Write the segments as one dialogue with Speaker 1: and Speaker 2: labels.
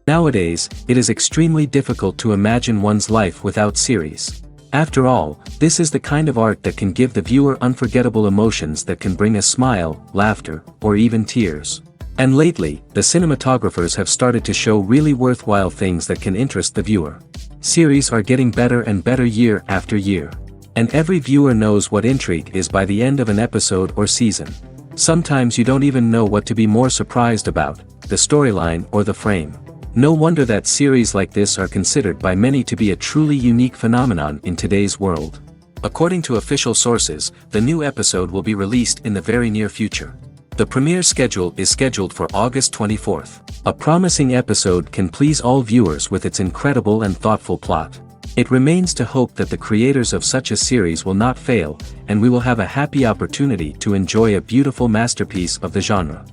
Speaker 1: Nowadays, it is extremely difficult to imagine one's life without series. After all, this is the kind of art that can give the viewer unforgettable emotions that can bring a smile, laughter, or even tears. And lately, the cinematographers have started to show really worthwhile things that can interest the viewer. Series are getting better and better year after year. And every viewer knows what intrigue is by the end of an episode or season. Sometimes you don't even know what to be more surprised about, the storyline or the frame. No wonder that series like this are considered by many to be a truly unique phenomenon in today's world. According to official sources, the new episode will be released in the very near future. The premiere schedule is scheduled for August 24th. A promising episode can please all viewers with its incredible and thoughtful plot. It remains to hope that the creators of such a series will not fail, and we will have a happy opportunity to enjoy a beautiful masterpiece of the genre.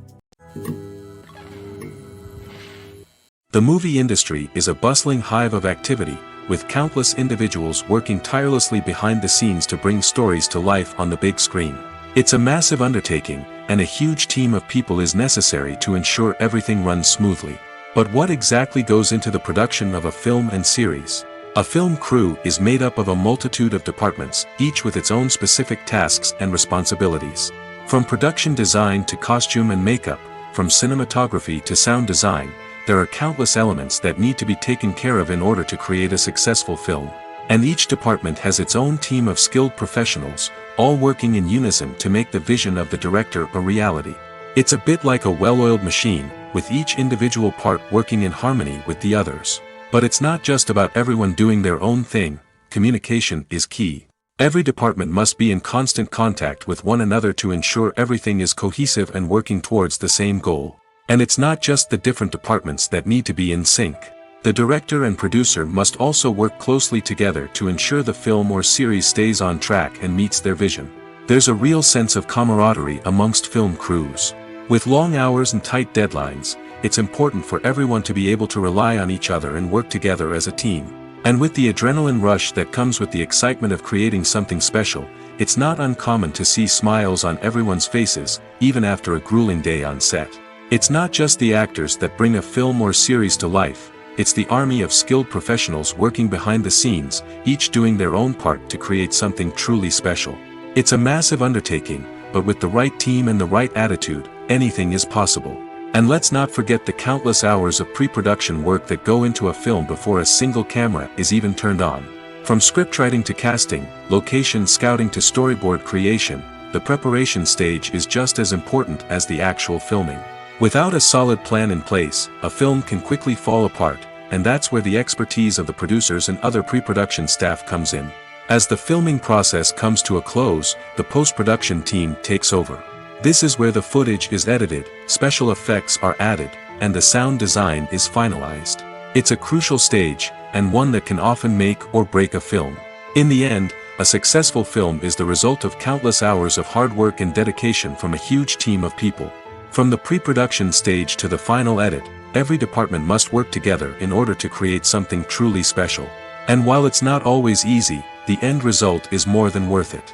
Speaker 1: The movie industry is a bustling hive of activity, with countless individuals working tirelessly behind the scenes to bring stories to life on the big screen. It's a massive undertaking, and a huge team of people is necessary to ensure everything runs smoothly. But what exactly goes into the production of a film and series? A film crew is made up of a multitude of departments, each with its own specific tasks and responsibilities. From production design to costume and makeup, from cinematography to sound design, there are countless elements that need to be taken care of in order to create a successful film. And each department has its own team of skilled professionals, all working in unison to make the vision of the director a reality. It's a bit like a well-oiled machine, with each individual part working in harmony with the others. But it's not just about everyone doing their own thing, communication is key. Every department must be in constant contact with one another to ensure everything is cohesive and working towards the same goal. And it's not just the different departments that need to be in sync. The director and producer must also work closely together to ensure the film or series stays on track and meets their vision. There's a real sense of camaraderie amongst film crews. With long hours and tight deadlines, it's important for everyone to be able to rely on each other and work together as a team. And with the adrenaline rush that comes with the excitement of creating something special, it's not uncommon to see smiles on everyone's faces, even after a grueling day on set. It's not just the actors that bring a film or series to life, it's the army of skilled professionals working behind the scenes, each doing their own part to create something truly special. It's a massive undertaking, but with the right team and the right attitude, anything is possible. And let's not forget the countless hours of pre-production work that go into a film before a single camera is even turned on. From scriptwriting to casting, location scouting to storyboard creation, the preparation stage is just as important as the actual filming. Without a solid plan in place, a film can quickly fall apart, and that's where the expertise of the producers and other pre-production staff comes in. As the filming process comes to a close, the post-production team takes over. This is where the footage is edited, special effects are added, and the sound design is finalized. It's a crucial stage, and one that can often make or break a film. In the end, a successful film is the result of countless hours of hard work and dedication from a huge team of people. From the pre-production stage to the final edit, every department must work together in order to create something truly special. And while it's not always easy, the end result is more than worth it.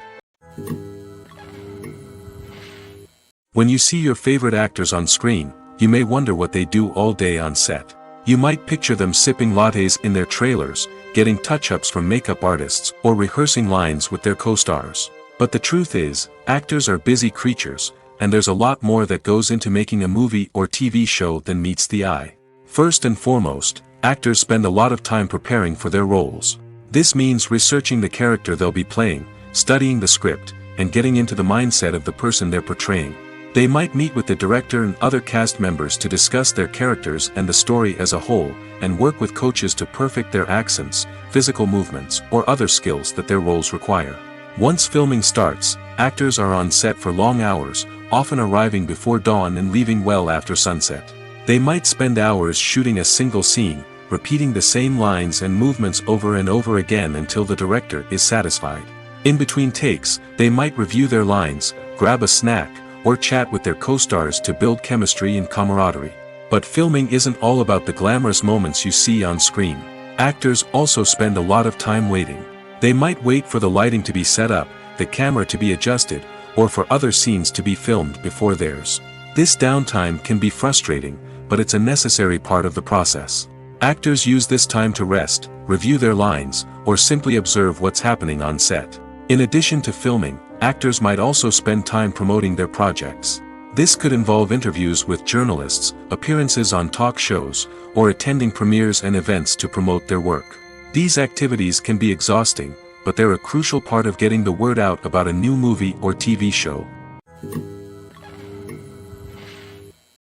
Speaker 1: When you see your favorite actors on screen, you may wonder what they do all day on set. You might picture them sipping lattes in their trailers, getting touch-ups from makeup artists, or rehearsing lines with their co-stars. But the truth is, actors are busy creatures, and there's a lot more that goes into making a movie or TV show than meets the eye. First and foremost, actors spend a lot of time preparing for their roles. This means researching the character they'll be playing, studying the script, and getting into the mindset of the person they're portraying. They might meet with the director and other cast members to discuss their characters and the story as a whole, and work with coaches to perfect their accents, physical movements, or other skills that their roles require. Once filming starts, actors are on set for long hours, often arriving before dawn and leaving well after sunset. They might spend hours shooting a single scene, repeating the same lines and movements over and over again until the director is satisfied. In between takes, they might review their lines, grab a snack, or chat with their co-stars to build chemistry and camaraderie. But filming isn't all about the glamorous moments you see on screen. Actors also spend a lot of time waiting. They might wait for the lighting to be set up, the camera to be adjusted, or for other scenes to be filmed before theirs. This downtime can be frustrating, but it's a necessary part of the process. Actors use this time to rest, review their lines, or simply observe what's happening on set. In addition to filming, actors might also spend time promoting their projects. This could involve interviews with journalists, appearances on talk shows, or attending premieres and events to promote their work. These activities can be exhausting, but they're a crucial part of getting the word out about a new movie or TV show.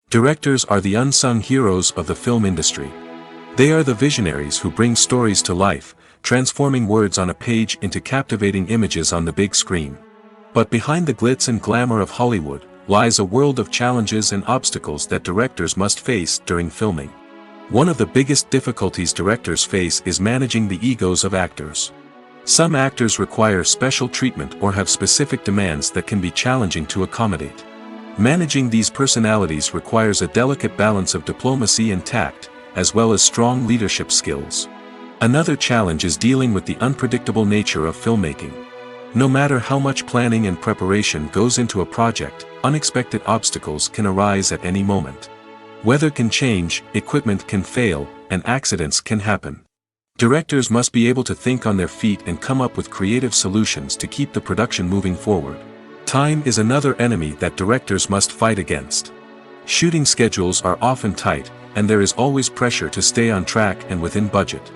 Speaker 1: Directors are the unsung heroes of the film industry. They are the visionaries who bring stories to life, transforming words on a page into captivating images on the big screen. But behind the glitz and glamour of Hollywood lies a world of challenges and obstacles that directors must face during filming. One of the biggest difficulties directors face is managing the egos of actors. Some actors require special treatment or have specific demands that can be challenging to accommodate. Managing these personalities requires a delicate balance of diplomacy and tact, as well as strong leadership skills. Another challenge is dealing with the unpredictable nature of filmmaking. No matter how much planning and preparation goes into a project, unexpected obstacles can arise at any moment. Weather can change, equipment can fail, and accidents can happen. Directors must be able to think on their feet and come up with creative solutions to keep the production moving forward. Time is another enemy that directors must fight against. Shooting schedules are often tight, and there is always pressure to stay on track and within budget.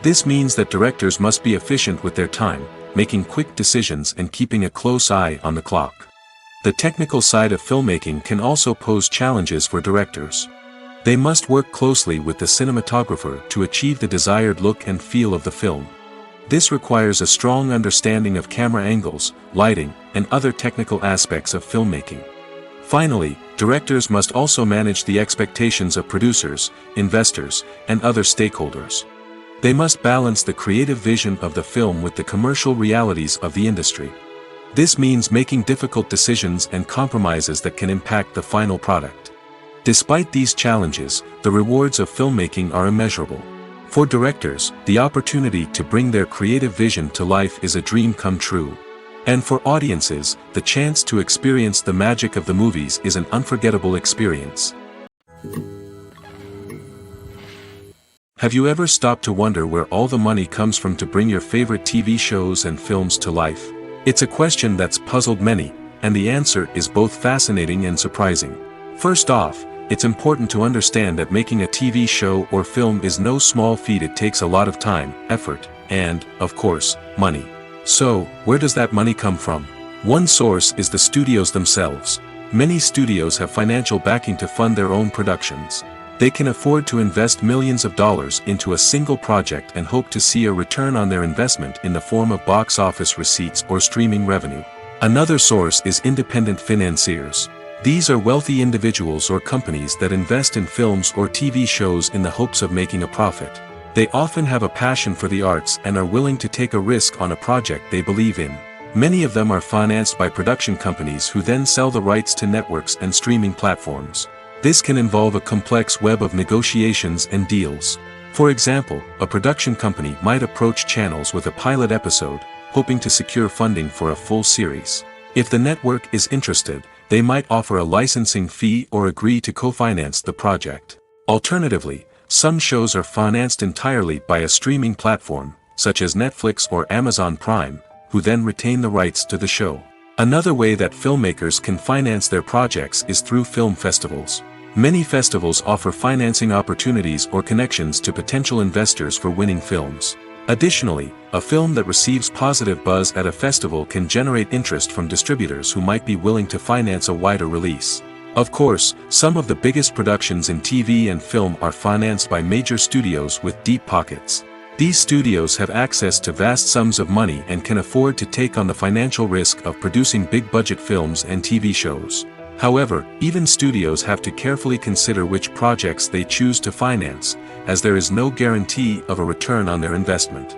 Speaker 1: This means that directors must be efficient with their time, making quick decisions and keeping a close eye on the clock. The technical side of filmmaking can also pose challenges for directors. They must work closely with the cinematographer to achieve the desired look and feel of the film. This requires a strong understanding of camera angles, lighting, and other technical aspects of filmmaking. Finally, directors must also manage the expectations of producers, investors, and other stakeholders. They must balance the creative vision of the film with the commercial realities of the industry. This means making difficult decisions and compromises that can impact the final product. Despite these challenges, the rewards of filmmaking are immeasurable. For directors, the opportunity to bring their creative vision to life is a dream come true. And for audiences, the chance to experience the magic of the movies is an unforgettable experience. Have you ever stopped to wonder where all the money comes from to bring your favorite TV shows and films to life? It's a question that's puzzled many, and the answer is both fascinating and surprising. First off, it's important to understand that making a TV show or film is no small feat. It takes a lot of time, effort, and, of course, money. So, where does that money come from? One source is the studios themselves. Many studios have financial backing to fund their own productions. They can afford to invest millions of dollars into a single project and hope to see a return on their investment in the form of box office receipts or streaming revenue. Another source is independent financiers. These are wealthy individuals or companies that invest in films or TV shows in the hopes of making a profit. They often have a passion for the arts and are willing to take a risk on a project they believe in. Many of them are financed by production companies who then sell the rights to networks and streaming platforms. This can involve a complex web of negotiations and deals. For example, a production company might approach channels with a pilot episode, hoping to secure funding for a full series. If the network is interested, they might offer a licensing fee or agree to co-finance the project. Alternatively, some shows are financed entirely by a streaming platform, such as Netflix or Amazon Prime, who then retain the rights to the show. Another way that filmmakers can finance their projects is through film festivals. Many festivals offer financing opportunities or connections to potential investors for winning films. Additionally, a film that receives positive buzz at a festival can generate interest from distributors who might be willing to finance a wider release. Of course, some of the biggest productions in TV and film are financed by major studios with deep pockets. These studios have access to vast sums of money and can afford to take on the financial risk of producing big-budget films and TV shows. However, even studios have to carefully consider which projects they choose to finance, as there is no guarantee of a return on their investment.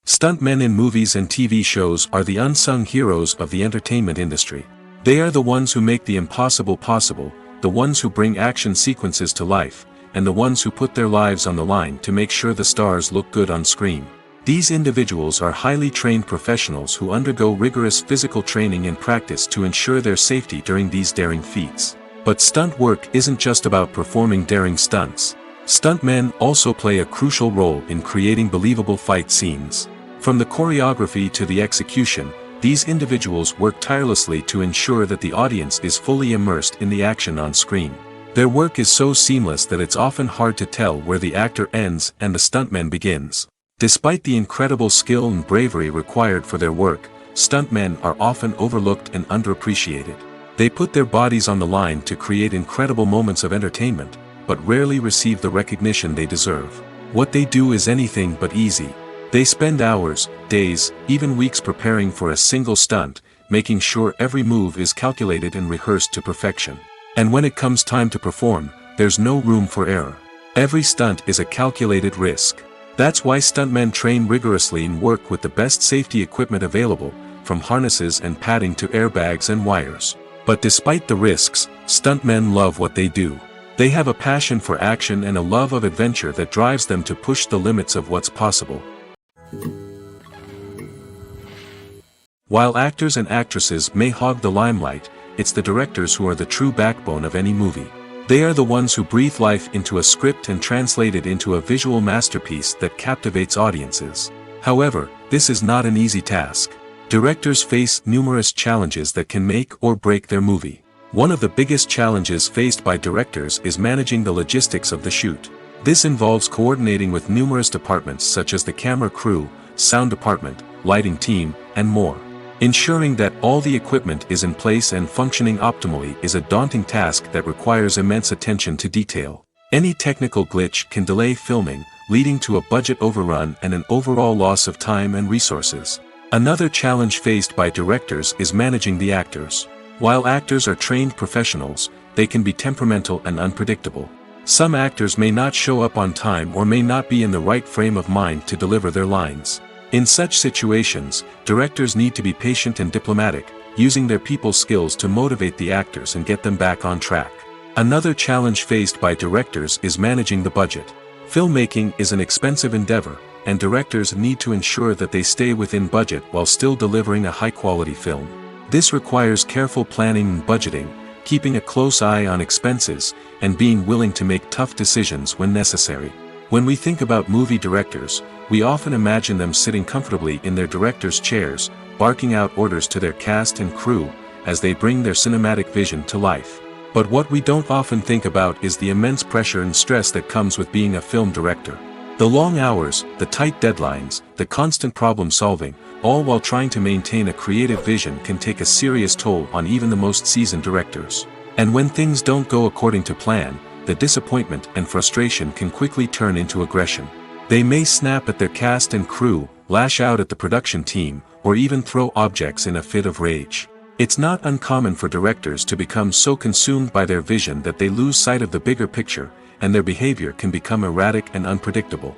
Speaker 1: Stuntmen in movies and TV shows are the unsung heroes of the entertainment industry. They are the ones who make the impossible possible, the ones who bring action sequences to life, and the ones who put their lives on the line to make sure the stars look good on screen. These individuals are highly trained professionals who undergo rigorous physical training and practice to ensure their safety during these daring feats. But stunt work isn't just about performing daring stunts. Stuntmen also play a crucial role in creating believable fight scenes. From the choreography to the execution, these individuals work tirelessly to ensure that the audience is fully immersed in the action on screen. Their work is so seamless that it's often hard to tell where the actor ends and the stuntman begins. Despite the incredible skill and bravery required for their work, stuntmen are often overlooked and underappreciated. They put their bodies on the line to create incredible moments of entertainment, but rarely receive the recognition they deserve. What they do is anything but easy. They spend hours, days, even weeks preparing for a single stunt, making sure every move is calculated and rehearsed to perfection. And when it comes time to perform, there's no room for error. Every stunt is a calculated risk. That's why stuntmen train rigorously and work with the best safety equipment available, from harnesses and padding to airbags and wires. But despite the risks, stuntmen love what they do. They have a passion for action and a love of adventure that drives them to push the limits of what's possible. While actors and actresses may hog the limelight, it's the directors who are the true backbone of any movie. They are the ones who breathe life into a script and translate it into a visual masterpiece that captivates audiences. However, this is not an easy task. Directors face numerous challenges that can make or break their movie. One of the biggest challenges faced by directors is managing the logistics of the shoot. This involves coordinating with numerous departments such as the camera crew, sound department, lighting team, and more. Ensuring that all the equipment is in place and functioning optimally is a daunting task that requires immense attention to detail. Any technical glitch can delay filming, leading to a budget overrun and an overall loss of time and resources. Another challenge faced by directors is managing the actors. While actors are trained professionals, they can be temperamental and unpredictable. Some actors may not show up on time or may not be in the right frame of mind to deliver their lines. In such situations, directors need to be patient and diplomatic, using their people skills to motivate the actors and get them back on track. Another challenge faced by directors is managing the budget. Filmmaking is an expensive endeavor, and directors need to ensure that they stay within budget while still delivering a high-quality film. This requires careful planning and budgeting, keeping a close eye on expenses, and being willing to make tough decisions when necessary. When we think about movie directors, we often imagine them sitting comfortably in their director's chairs, barking out orders to their cast and crew, as they bring their cinematic vision to life. But what we don't often think about is the immense pressure and stress that comes with being a film director. The long hours, the tight deadlines, the constant problem solving, all while trying to maintain a creative vision can take a serious toll on even the most seasoned directors. And when things don't go according to plan, the disappointment and frustration can quickly turn into aggression. They may snap at their cast and crew, lash out at the production team, or even throw objects in a fit of rage. It's not uncommon for directors to become so consumed by their vision that they lose sight of the bigger picture, and their behavior can become erratic and unpredictable.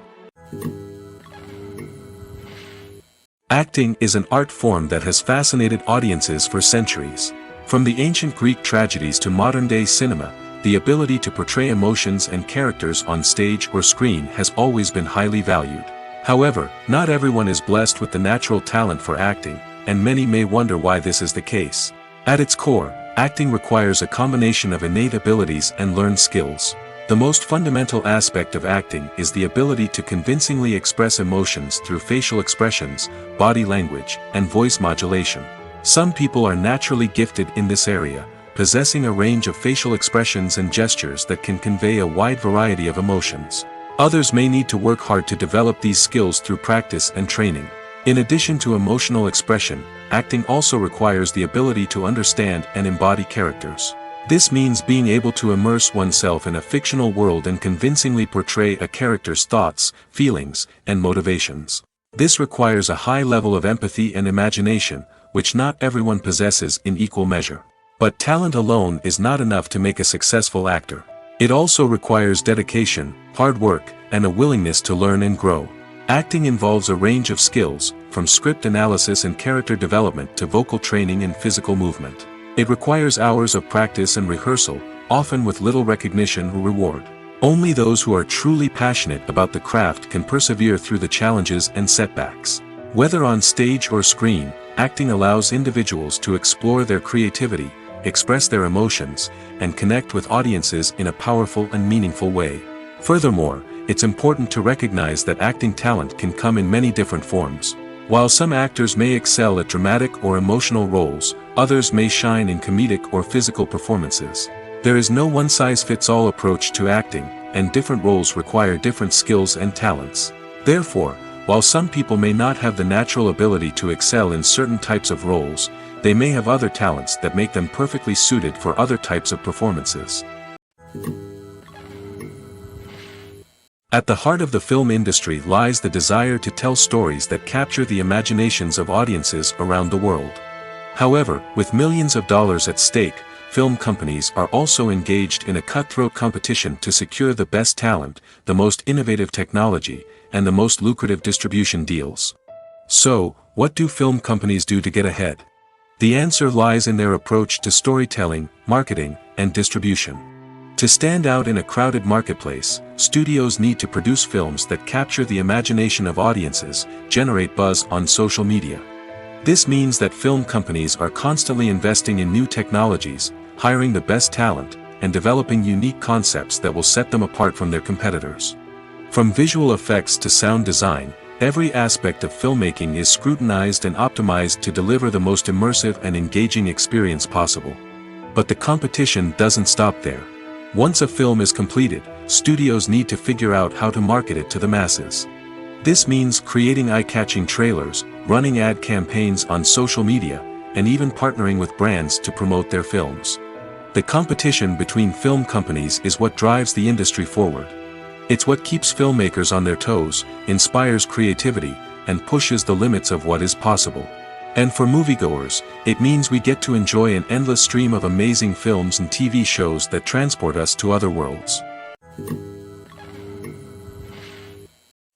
Speaker 1: Acting is an art form that has fascinated audiences for centuries. From the ancient Greek tragedies to modern-day cinema, the ability to portray emotions and characters on stage or screen has always been highly valued. However, not everyone is blessed with the natural talent for acting, and many may wonder why this is the case. At its core, acting requires a combination of innate abilities and learned skills. The most fundamental aspect of acting is the ability to convincingly express emotions through facial expressions, body language, and voice modulation. Some people are naturally gifted in this area, possessing a range of facial expressions and gestures that can convey a wide variety of emotions. Others may need to work hard to develop these skills through practice and training. In addition to emotional expression, acting also requires the ability to understand and embody characters. This means being able to immerse oneself in a fictional world and convincingly portray a character's thoughts, feelings, and motivations. This requires a high level of empathy and imagination, which not everyone possesses in equal measure. But talent alone is not enough to make a successful actor. It also requires dedication, hard work, and a willingness to learn and grow. Acting involves a range of skills, from script analysis and character development to vocal training and physical movement. It requires hours of practice and rehearsal, often with little recognition or reward. Only those who are truly passionate about the craft can persevere through the challenges and setbacks. Whether on stage or screen, acting allows individuals to explore their creativity, express their emotions, and connect with audiences in a powerful and meaningful way. Furthermore, it's important to recognize that acting talent can come in many different forms. While some actors may excel at dramatic or emotional roles, others may shine in comedic or physical performances. There is no one-size-fits-all approach to acting, and different roles require different skills and talents. Therefore, while some people may not have the natural ability to excel in certain types of roles, they may have other talents that make them perfectly suited for other types of performances. At the heart of the film industry lies the desire to tell stories that capture the imaginations of audiences around the world. However, with millions of dollars at stake, film companies are also engaged in a cutthroat competition to secure the best talent, the most innovative technology, and the most lucrative distribution deals. So, what do film companies do to get ahead? The answer lies in their approach to storytelling, marketing, and distribution. To stand out in a crowded marketplace, studios need to produce films that capture the imagination of audiences, generate buzz on social media. This means that film companies are constantly investing in new technologies, hiring the best talent, and developing unique concepts that will set them apart from their competitors. From visual effects to sound design, every aspect of filmmaking is scrutinized and optimized to deliver the most immersive and engaging experience possible. But the competition doesn't stop there. Once a film is completed, studios need to figure out how to market it to the masses. This means creating eye-catching trailers, running ad campaigns on social media, and even partnering with brands to promote their films. The competition between film companies is what drives the industry forward. It's what keeps filmmakers on their toes, inspires creativity, and pushes the limits of what is possible. And for moviegoers, it means we get to enjoy an endless stream of amazing films and TV shows that transport us to other worlds.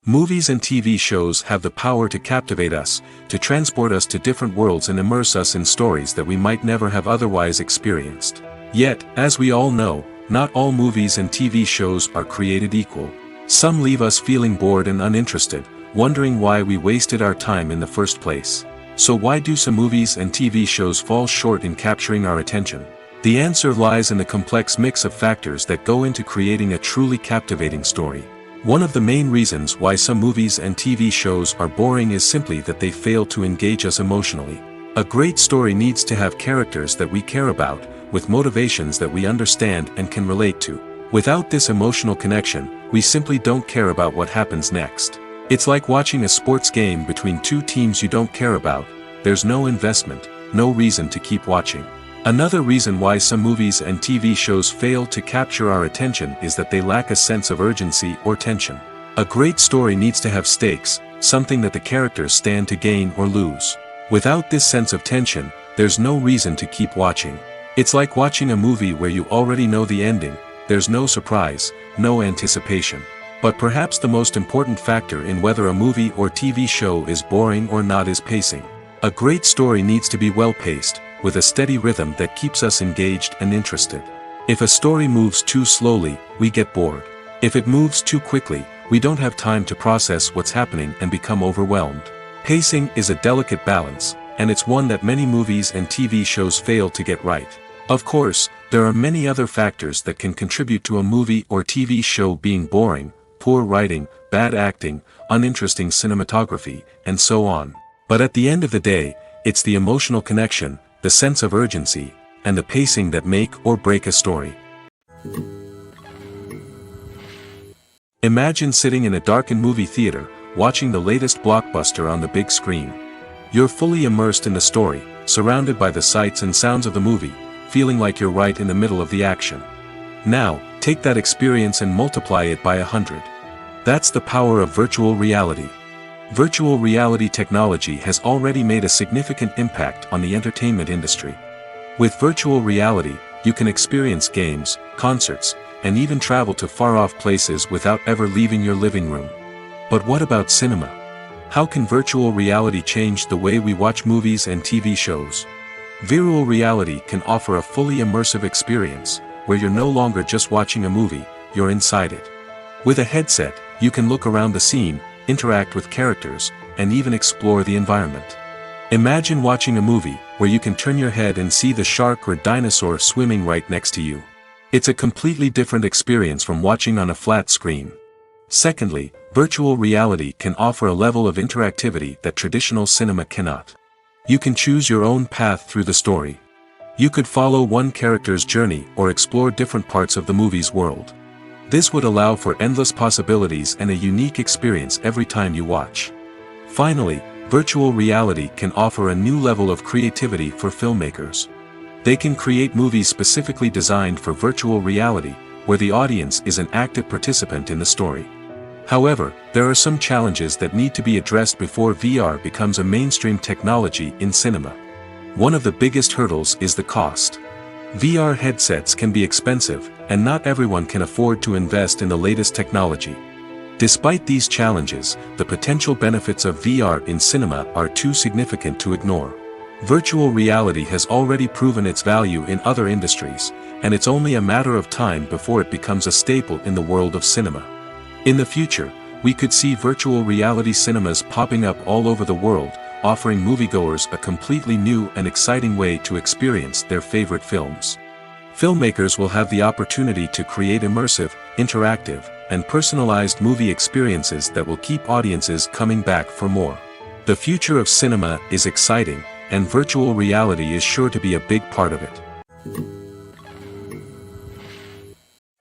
Speaker 1: Movies and TV shows have the power to captivate us, to transport us to different worlds and immerse us in stories that we might never have otherwise experienced. Yet, as we all know, not all movies and TV shows are created equal. Some leave us feeling bored and uninterested, wondering why we wasted our time in the first place. So why do some movies and TV shows fall short in capturing our attention? The answer lies in the complex mix of factors that go into creating a truly captivating story. One of the main reasons why some movies and TV shows are boring is simply that they fail to engage us emotionally. A great story needs to have characters that we care about, with motivations that we understand and can relate to. Without this emotional connection, we simply don't care about what happens next. It's like watching a sports game between two teams you don't care about. There's no investment, no reason to keep watching. Another reason why some movies and TV shows fail to capture our attention is that they lack a sense of urgency or tension. A great story needs to have stakes, something that the characters stand to gain or lose. Without this sense of tension, there's no reason to keep watching. It's like watching a movie where you already know the ending. There's no surprise, no anticipation. But perhaps the most important factor in whether a movie or TV show is boring or not is pacing. A great story needs to be well-paced, with a steady rhythm that keeps us engaged and interested. If a story moves too slowly, we get bored. If it moves too quickly, we don't have time to process what's happening and become overwhelmed. Pacing is a delicate balance, and it's one that many movies and TV shows fail to get right. Of course, there are many other factors that can contribute to a movie or TV show being boring: poor writing, bad acting, uninteresting cinematography, and so on. But at the end of the day, it's the emotional connection, the sense of urgency, and the pacing that make or break a story. Imagine sitting in a darkened movie theater, watching the latest blockbuster on the big screen. You're fully immersed in the story, surrounded by the sights and sounds of the movie, feeling like you're right in the middle of the action. Now, take that experience and multiply it by 100. That's the power of virtual reality. Virtual reality technology has already made a significant impact on the entertainment industry. With virtual reality, you can experience games, concerts, and even travel to far-off places without ever leaving your living room. But what about cinema? How can virtual reality change the way we watch movies and TV shows? Virtual reality can offer a fully immersive experience, where you're no longer just watching a movie, you're inside it. With a headset, you can look around the scene, interact with characters, and even explore the environment. Imagine watching a movie where you can turn your head and see the shark or dinosaur swimming right next to you. It's a completely different experience from watching on a flat screen. Secondly, virtual reality can offer a level of interactivity that traditional cinema cannot. You can choose your own path through the story. You could follow one character's journey or explore different parts of the movie's world. This would allow for endless possibilities and a unique experience every time you watch. Finally, virtual reality can offer a new level of creativity for filmmakers. They can create movies specifically designed for virtual reality, where the audience is an active participant in the story. However, there are some challenges that need to be addressed before VR becomes a mainstream technology in cinema. One of the biggest hurdles is the cost. VR headsets can be expensive, and not everyone can afford to invest in the latest technology. Despite these challenges, the potential benefits of VR in cinema are too significant to ignore. Virtual reality has already proven its value in other industries, and it's only a matter of time before it becomes a staple in the world of cinema. In the future, we could see virtual reality cinemas popping up all over the world, offering moviegoers a completely new and exciting way to experience their favorite films. Filmmakers will have the opportunity to create immersive, interactive, and personalized movie experiences that will keep audiences coming back for more. The future of cinema is exciting, and virtual reality is sure to be a big part of it.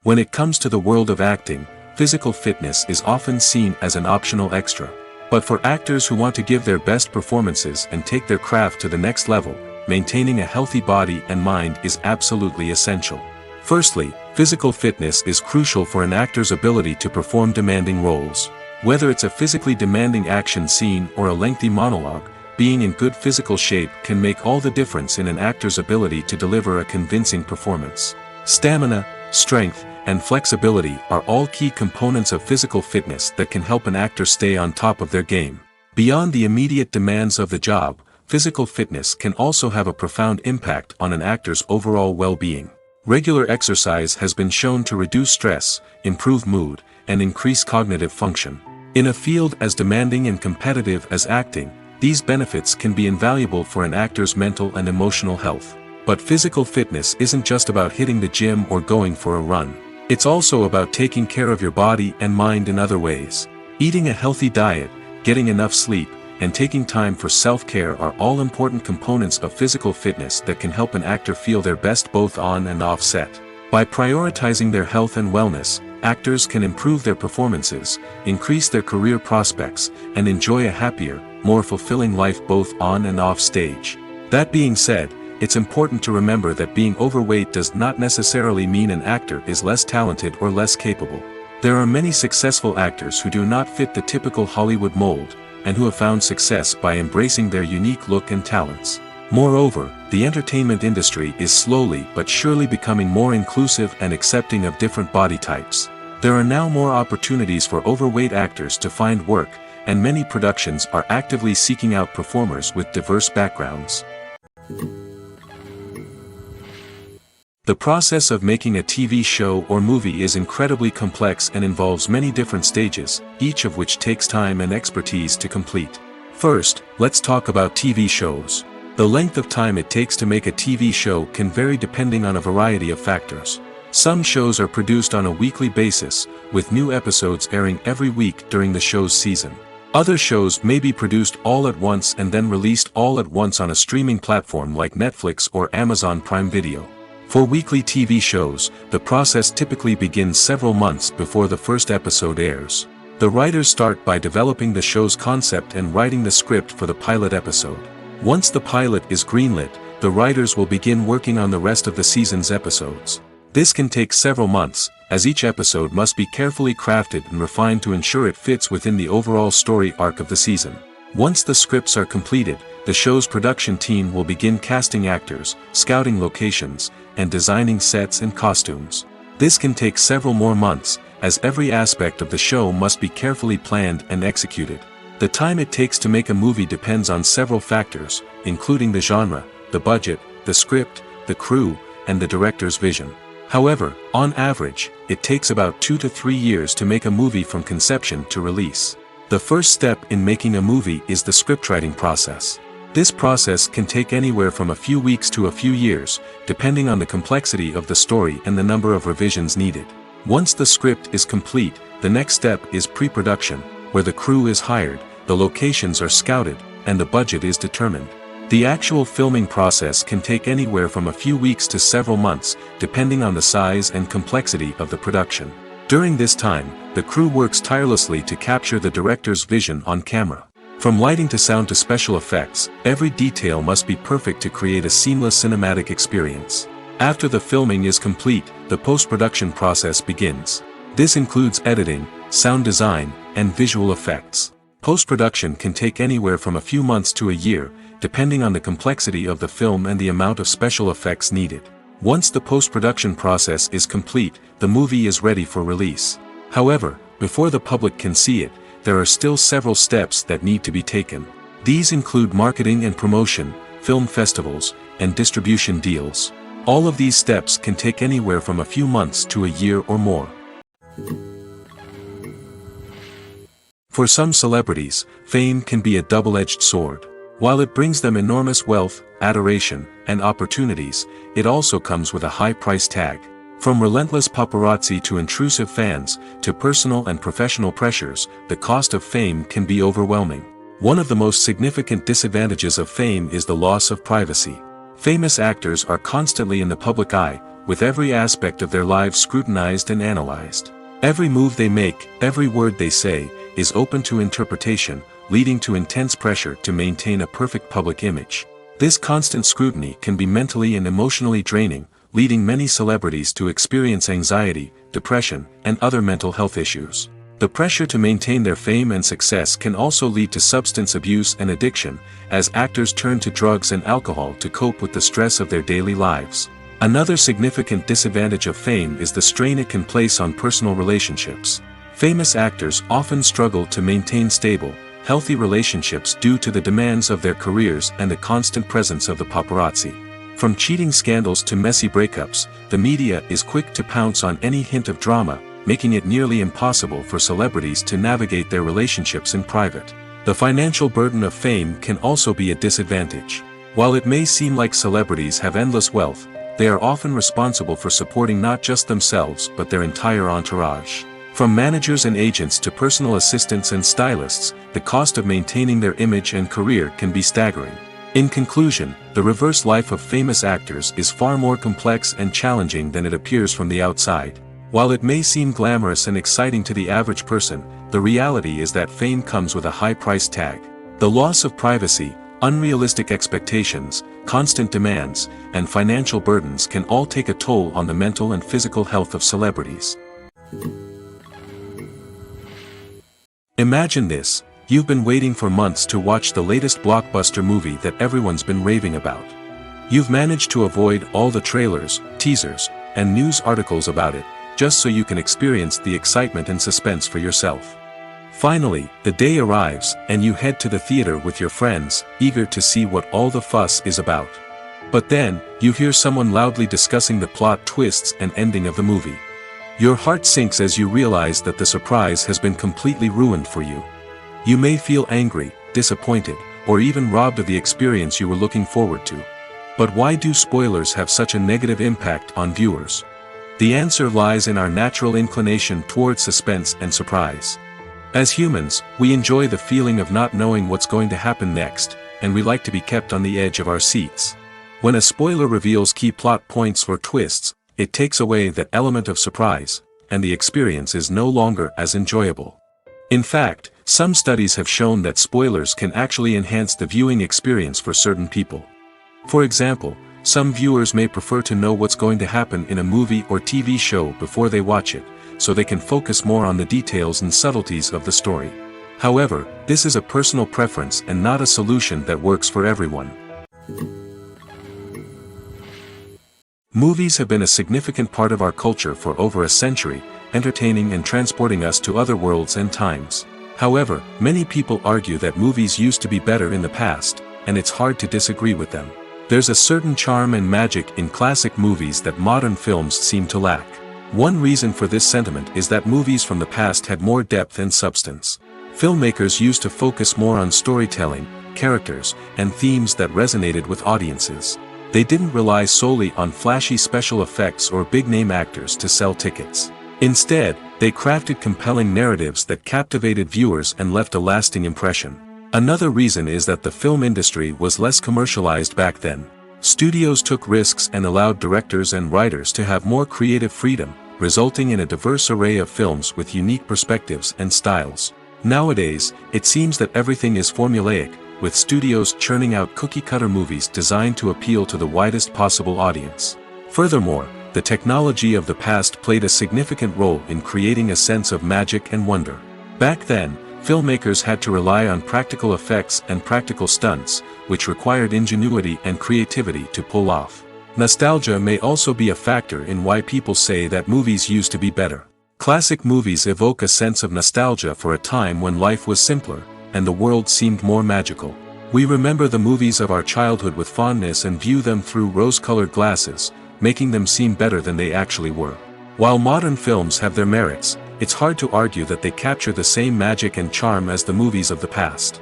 Speaker 1: When it comes to the world of acting, physical fitness is often seen as an optional extra. But for actors who want to give their best performances and take their craft to the next level, maintaining a healthy body and mind is absolutely essential. Firstly, physical fitness is crucial for an actor's ability to perform demanding roles. Whether it's a physically demanding action scene or a lengthy monologue, being in good physical shape can make all the difference in an actor's ability to deliver a convincing performance. Stamina, strength, and flexibility are all key components of physical fitness that can help an actor stay on top of their game. Beyond the immediate demands of the job, physical fitness can also have a profound impact on an actor's overall well-being. Regular exercise has been shown to reduce stress, improve mood, and increase cognitive function. In a field as demanding and competitive as acting, these benefits can be invaluable for an actor's mental and emotional health. But physical fitness isn't just about hitting the gym or going for a run. It's also about taking care of your body and mind in other ways. Eating a healthy diet, getting enough sleep, and taking time for self-care are all important components of physical fitness that can help an actor feel their best both on and off set. By prioritizing their health and wellness, actors can improve their performances, increase their career prospects, and enjoy a happier, more fulfilling life both on and off stage. That being said, it's important to remember that being overweight does not necessarily mean an actor is less talented or less capable. There are many successful actors who do not fit the typical Hollywood mold, and who have found success by embracing their unique look and talents. Moreover, the entertainment industry is slowly but surely becoming more inclusive and accepting of different body types. There are now more opportunities for overweight actors to find work, and many productions are actively seeking out performers with diverse backgrounds. The process of making a TV show or movie is incredibly complex and involves many different stages, each of which takes time and expertise to complete. First, let's talk about TV shows. The length of time it takes to make a TV show can vary depending on a variety of factors. Some shows are produced on a weekly basis, with new episodes airing every week during the show's season. Other shows may be produced all at once and then released all at once on a streaming platform like Netflix or Amazon Prime Video. For weekly TV shows, the process typically begins several months before the first episode airs. The writers start by developing the show's concept and writing the script for the pilot episode. Once the pilot is greenlit, the writers will begin working on the rest of the season's episodes. This can take several months, as each episode must be carefully crafted and refined to ensure it fits within the overall story arc of the season. Once the scripts are completed, the show's production team will begin casting actors, scouting locations, and designing sets and costumes. This can take several more months, as every aspect of the show must be carefully planned and executed. The time it takes to make a movie depends on several factors, including the genre, the budget, the script, the crew, and the director's vision. However, on average, it takes about 2 to 3 years to make a movie from conception to release. The first step in making a movie is the scriptwriting process. This process can take anywhere from a few weeks to a few years, depending on the complexity of the story and the number of revisions needed. Once the script is complete, the next step is pre-production, where the crew is hired, the locations are scouted, and the budget is determined. The actual filming process can take anywhere from a few weeks to several months, depending on the size and complexity of the production. During this time, the crew works tirelessly to capture the director's vision on camera. From lighting to sound to special effects, every detail must be perfect to create a seamless cinematic experience. After the filming is complete, the post-production process begins. This includes editing, sound design, and visual effects. Post-production can take anywhere from a few months to a year, depending on the complexity of the film and the amount of special effects needed. Once the post-production process is complete, the movie is ready for release. However, before the public can see it, there are still several steps that need to be taken. These include marketing and promotion, film festivals, and distribution deals. All of these steps can take anywhere from a few months to a year or more. For some celebrities, fame can be a double-edged sword. While it brings them enormous wealth, adoration, and opportunities, it also comes with a high price tag. From relentless paparazzi to intrusive fans, to personal and professional pressures, the cost of fame can be overwhelming. One of the most significant disadvantages of fame is the loss of privacy. Famous actors are constantly in the public eye, with every aspect of their lives scrutinized and analyzed. Every move they make, every word they say, is open to interpretation, leading to intense pressure to maintain a perfect public image. This constant scrutiny can be mentally and emotionally draining, leading many celebrities to experience anxiety, depression, and other mental health issues. The pressure to maintain their fame and success can also lead to substance abuse and addiction, as actors turn to drugs and alcohol to cope with the stress of their daily lives. Another significant disadvantage of fame is the strain it can place on personal relationships. Famous actors often struggle to maintain stable, healthy relationships due to the demands of their careers and the constant presence of the paparazzi. From cheating scandals to messy breakups, the media is quick to pounce on any hint of drama, making it nearly impossible for celebrities to navigate their relationships in private. The financial burden of fame can also be a disadvantage. While it may seem like celebrities have endless wealth, they are often responsible for supporting not just themselves but their entire entourage. From managers and agents to personal assistants and stylists, the cost of maintaining their image and career can be staggering. In conclusion, the reverse life of famous actors is far more complex and challenging than it appears from the outside. While it may seem glamorous and exciting to the average person, the reality is that fame comes with a high price tag. The loss of privacy, unrealistic expectations, constant demands, and financial burdens can all take a toll on the mental and physical health of celebrities. Imagine this. You've been waiting for months to watch the latest blockbuster movie that everyone's been raving about. You've managed to avoid all the trailers, teasers, and news articles about it, just so you can experience the excitement and suspense for yourself. Finally, the day arrives, and you head to the theater with your friends, eager to see what all the fuss is about. But then, you hear someone loudly discussing the plot twists and ending of the movie. Your heart sinks as you realize that the surprise has been completely ruined for you. You may feel angry, disappointed, or even robbed of the experience you were looking forward to. But why do spoilers have such a negative impact on viewers? The answer lies in our natural inclination toward suspense and surprise. As humans, we enjoy the feeling of not knowing what's going to happen next, and we like to be kept on the edge of our seats. When a spoiler reveals key plot points or twists, it takes away that element of surprise, and the experience is no longer as enjoyable. In fact, some studies have shown that spoilers can actually enhance the viewing experience for certain people. For example, some viewers may prefer to know what's going to happen in a movie or TV show before they watch it, so they can focus more on the details and subtleties of the story. However, this is a personal preference and not a solution that works for everyone. Movies have been a significant part of our culture for over a century, entertaining and transporting us to other worlds and times. However, many people argue that movies used to be better in the past, and it's hard to disagree with them. There's a certain charm and magic in classic movies that modern films seem to lack. One reason for this sentiment is that movies from the past had more depth and substance. Filmmakers used to focus more on storytelling, characters, and themes that resonated with audiences. They didn't rely solely on flashy special effects or big-name actors to sell tickets. Instead, they crafted compelling narratives that captivated viewers and left a lasting impression. Another reason is that the film industry was less commercialized back then. Studios took risks and allowed directors and writers to have more creative freedom, resulting in a diverse array of films with unique perspectives and styles. Nowadays, it seems that everything is formulaic, with studios churning out cookie-cutter movies designed to appeal to the widest possible audience. Furthermore, the technology of the past played a significant role in creating a sense of magic and wonder. Back then, filmmakers had to rely on practical effects and practical stunts, which required ingenuity and creativity to pull off. Nostalgia may also be a factor in why people say that movies used to be better. Classic movies evoke a sense of nostalgia for a time when life was simpler, and the world seemed more magical. We remember the movies of our childhood with fondness and view them through rose-colored glasses, making them seem better than they actually were. While modern films have their merits, it's hard to argue that they capture the same magic and charm as the movies of the past.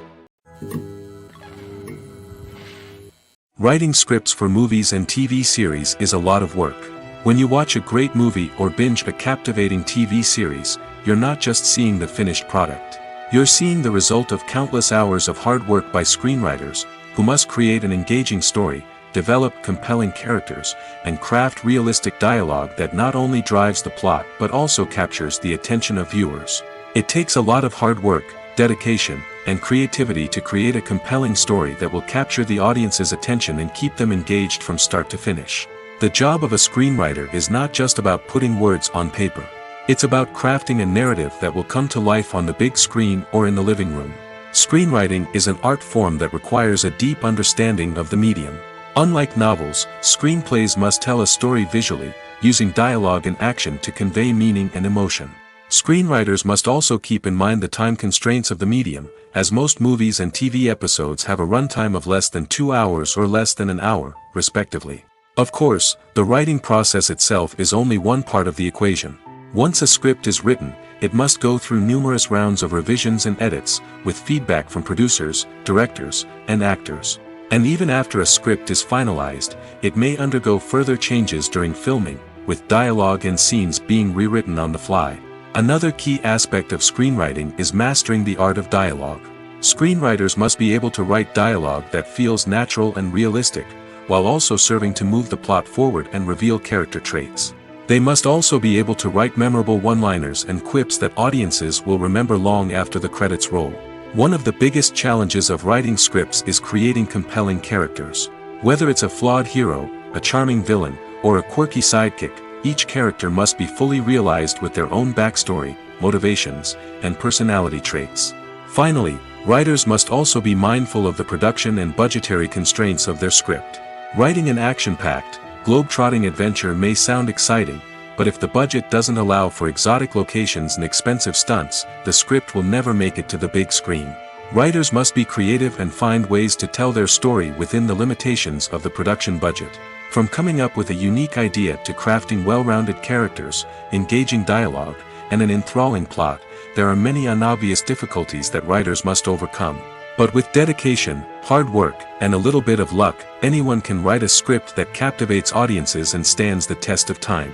Speaker 1: Writing scripts for movies and TV series is a lot of work. When you watch a great movie or binge a captivating TV series, you're not just seeing the finished product. You're seeing the result of countless hours of hard work by screenwriters, who must create an engaging story, develop compelling characters, and craft realistic dialogue that not only drives the plot but also captures the attention of viewers. It takes a lot of hard work, dedication, and creativity to create a compelling story that will capture the audience's attention and keep them engaged from start to finish. The job of a screenwriter is not just about putting words on paper. It's about crafting a narrative that will come to life on the big screen or in the living room. Screenwriting is an art form that requires a deep understanding of the medium. Unlike novels, screenplays must tell a story visually, using dialogue and action to convey meaning and emotion. Screenwriters must also keep in mind the time constraints of the medium, as most movies and TV episodes have a runtime of less than 2 hours or less than an hour, respectively. Of course, the writing process itself is only one part of the equation. Once a script is written, it must go through numerous rounds of revisions and edits, with feedback from producers, directors, and actors. And even after a script is finalized, it may undergo further changes during filming, with dialogue and scenes being rewritten on the fly. Another key aspect of screenwriting is mastering the art of dialogue. Screenwriters must be able to write dialogue that feels natural and realistic, while also serving to move the plot forward and reveal character traits. They must also be able to write memorable one-liners and quips that audiences will remember long after the credits roll. One of the biggest challenges of writing scripts is creating compelling characters. Whether it's a flawed hero, a charming villain, or a quirky sidekick, each character must be fully realized with their own backstory, motivations, and personality traits. Finally, writers must also be mindful of the production and budgetary constraints of their script. Writing an action-packed, globe-trotting adventure may sound exciting, but if the budget doesn't allow for exotic locations and expensive stunts, the script will never make it to the big screen. Writers must be creative and find ways to tell their story within the limitations of the production budget. From coming up with a unique idea to crafting well-rounded characters, engaging dialogue, and an enthralling plot, there are many unobvious difficulties that writers must overcome. But with dedication, hard work, and a little bit of luck, anyone can write a script that captivates audiences and stands the test of time.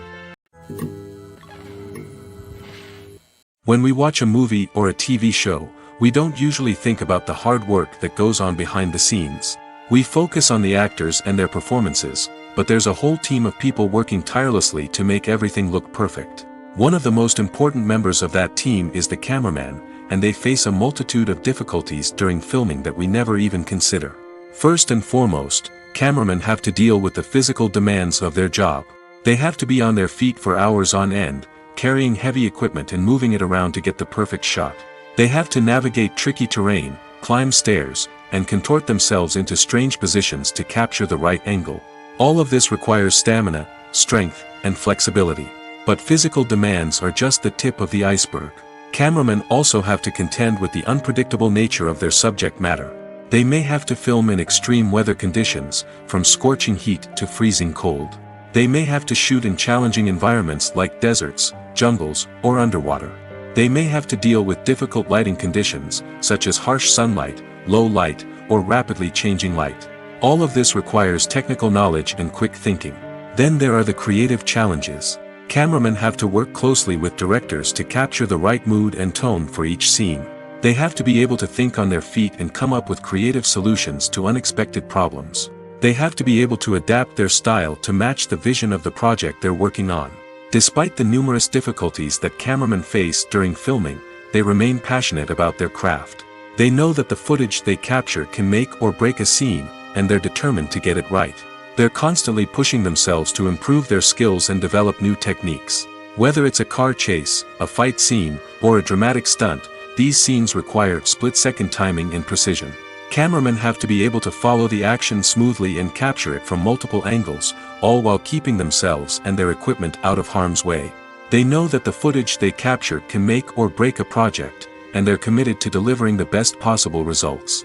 Speaker 1: When we watch a movie or a TV show, we don't usually think about the hard work that goes on behind the scenes. We focus on the actors and their performances, but there's a whole team of people working tirelessly to make everything look perfect. One of the most important members of that team is the cameraman, and they face a multitude of difficulties during filming that we never even consider. First and foremost, cameramen have to deal with the physical demands of their job. They have to be on their feet for hours on end, carrying heavy equipment and moving it around to get the perfect shot. They have to navigate tricky terrain, climb stairs, and contort themselves into strange positions to capture the right angle. All of this requires stamina, strength, and flexibility. But physical demands are just the tip of the iceberg. Cameramen also have to contend with the unpredictable nature of their subject matter. They may have to film in extreme weather conditions, from scorching heat to freezing cold. They may have to shoot in challenging environments like deserts, jungles, or underwater. They may have to deal with difficult lighting conditions, such as harsh sunlight, low light, or rapidly changing light. All of this requires technical knowledge and quick thinking. Then there are the creative challenges. Cameramen have to work closely with directors to capture the right mood and tone for each scene. They have to be able to think on their feet and come up with creative solutions to unexpected problems. They have to be able to adapt their style to match the vision of the project they're working on. Despite the numerous difficulties that cameramen face during filming, they remain passionate about their craft. They know that the footage they capture can make or break a scene, and they're determined to get it right. They're constantly pushing themselves to improve their skills and develop new techniques. Whether it's a car chase, a fight scene, or a dramatic stunt, these scenes require split-second timing and precision. Cameramen have to be able to follow the action smoothly and capture it from multiple angles, all while keeping themselves and their equipment out of harm's way. They know that the footage they capture can make or break a project, and they're committed to delivering the best possible results.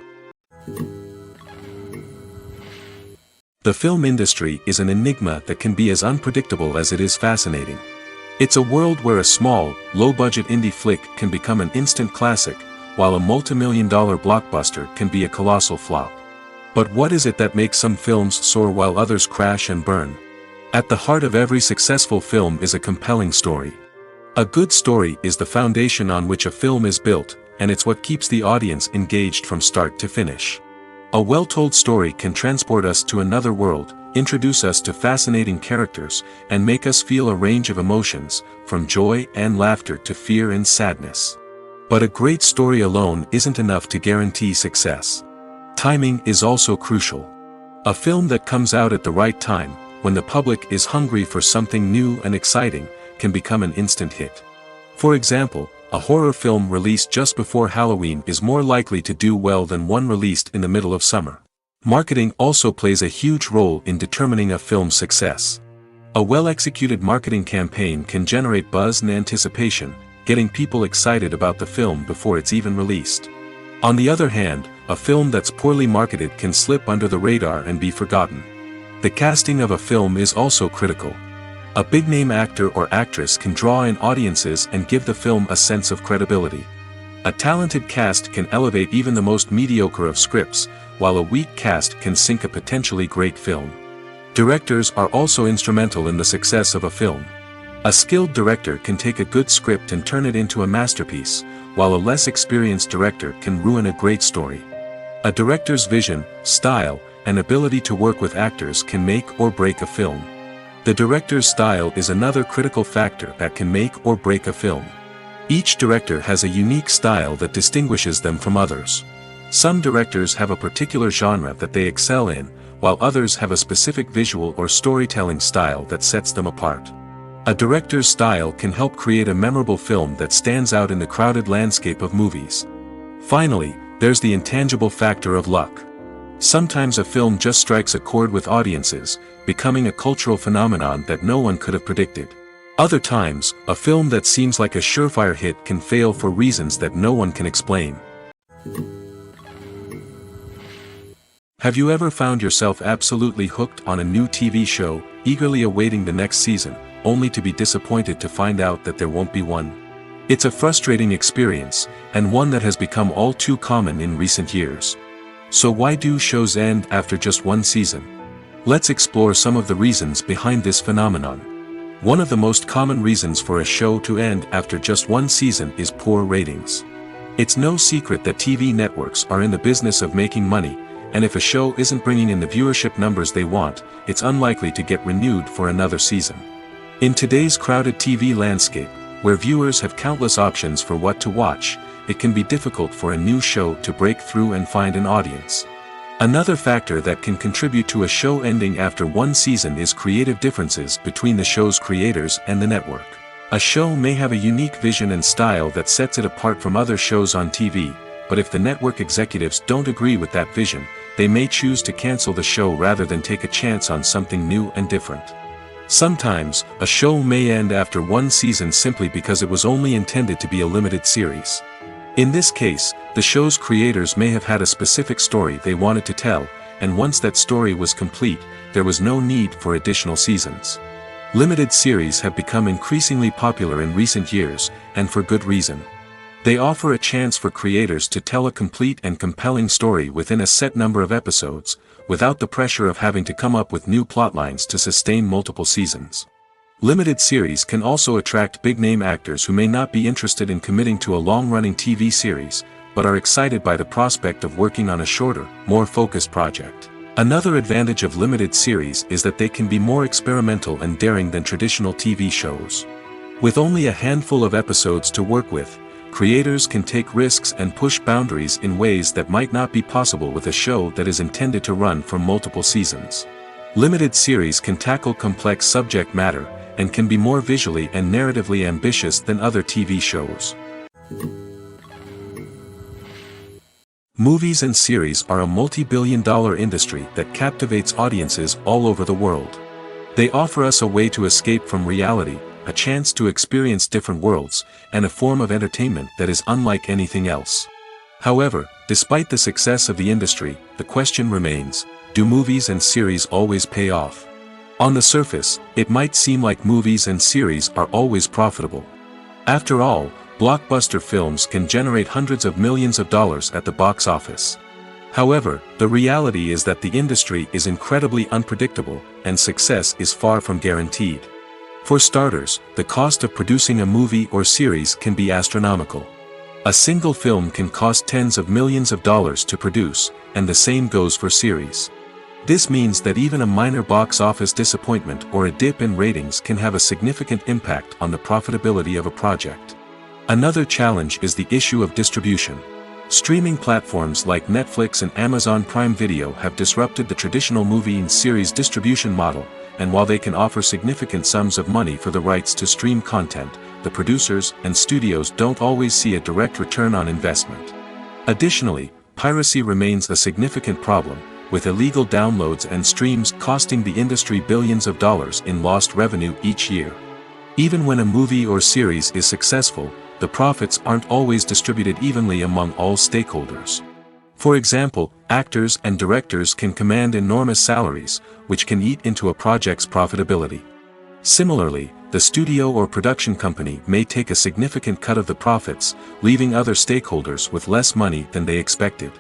Speaker 1: The film industry is an enigma that can be as unpredictable as it is fascinating. It's a world where a small, low-budget indie flick can become an instant classic, while a multi-million-dollar blockbuster can be a colossal flop. But what is it that makes some films soar while others crash and burn? At the heart of every successful film is a compelling story. A good story is the foundation on which a film is built, and it's what keeps the audience engaged from start to finish. A well-told story can transport us to another world, introduce us to fascinating characters, and make us feel a range of emotions, from joy and laughter to fear and sadness. But a great story alone isn't enough to guarantee success. Timing is also crucial. A film that comes out at the right time, when the public is hungry for something new and exciting, can become an instant hit. For example, a horror film released just before Halloween is more likely to do well than one released in the middle of summer. Marketing also plays a huge role in determining a film's success. A well-executed marketing campaign can generate buzz and anticipation, getting people excited about the film before it's even released. On the other hand, a film that's poorly marketed can slip under the radar and be forgotten. The casting of a film is also critical. A big-name actor or actress can draw in audiences and give the film a sense of credibility. A talented cast can elevate even the most mediocre of scripts, while a weak cast can sink a potentially great film. Directors are also instrumental in the success of a film. A skilled director can take a good script and turn it into a masterpiece, while a less experienced director can ruin a great story. A director's vision, style, and ability to work with actors can make or break a film. The director's style is another critical factor that can make or break a film. Each director has a unique style that distinguishes them from others. Some directors have a particular genre that they excel in, while others have a specific visual or storytelling style that sets them apart. A director's style can help create a memorable film that stands out in the crowded landscape of movies. Finally, there's the intangible factor of luck. Sometimes a film just strikes a chord with audiences, becoming a cultural phenomenon that no one could have predicted. Other times, a film that seems like a surefire hit can fail for reasons that no one can explain. Have you ever found yourself absolutely hooked on a new TV show, eagerly awaiting the next season, only to be disappointed to find out that there won't be one? It's a frustrating experience, and one that has become all too common in recent years. So why do shows end after just one season? Let's explore some of the reasons behind this phenomenon. One of the most common reasons for a show to end after just one season is poor ratings. It's no secret that TV networks are in the business of making money, and if a show isn't bringing in the viewership numbers they want, it's unlikely to get renewed for another season. In today's crowded TV landscape, where viewers have countless options for what to watch, it can be difficult for a new show to break through and find an audience. Another factor that can contribute to a show ending after one season is creative differences between the show's creators and the network. A show may have a unique vision and style that sets it apart from other shows on TV, but if the network executives don't agree with that vision, they may choose to cancel the show rather than take a chance on something new and different. Sometimes, a show may end after one season simply because it was only intended to be a limited series. In this case, the show's creators may have had a specific story they wanted to tell, and once that story was complete, there was no need for additional seasons. Limited series have become increasingly popular in recent years, and for good reason. They offer a chance for creators to tell a complete and compelling story within a set number of episodes, without the pressure of having to come up with new plotlines to sustain multiple seasons. Limited series can also attract big-name actors who may not be interested in committing to a long-running TV series, but are excited by the prospect of working on a shorter, more focused project. Another advantage of limited series is that they can be more experimental and daring than traditional TV shows. With only a handful of episodes to work with, creators can take risks and push boundaries in ways that might not be possible with a show that is intended to run for multiple seasons. Limited series can tackle complex subject matter, and can be more visually and narratively ambitious than other TV shows. Movies and series are a multi-billion-dollar industry that captivates audiences all over the world. They offer us a way to escape from reality, a chance to experience different worlds, and a form of entertainment that is unlike anything else. However, despite the success of the industry, the question remains, do movies and series always pay off? On the surface, it might seem like movies and series are always profitable. After all, blockbuster films can generate hundreds of millions of dollars at the box office. However, the reality is that the industry is incredibly unpredictable, and success is far from guaranteed. For starters, the cost of producing a movie or series can be astronomical. A single film can cost tens of millions of dollars to produce, and the same goes for series. This means that even a minor box office disappointment or a dip in ratings can have a significant impact on the profitability of a project. Another challenge is the issue of distribution. Streaming platforms like Netflix and Amazon Prime Video have disrupted the traditional movie and series distribution model, and while they can offer significant sums of money for the rights to stream content, the producers and studios don't always see a direct return on investment. Additionally, piracy remains a significant problem, with illegal downloads and streams costing the industry billions of dollars in lost revenue each year. Even when a movie or series is successful, the profits aren't always distributed evenly among all stakeholders. For example, actors and directors can command enormous salaries, which can eat into a project's profitability. Similarly, the studio or production company may take a significant cut of the profits, leaving other stakeholders with less money than they expected.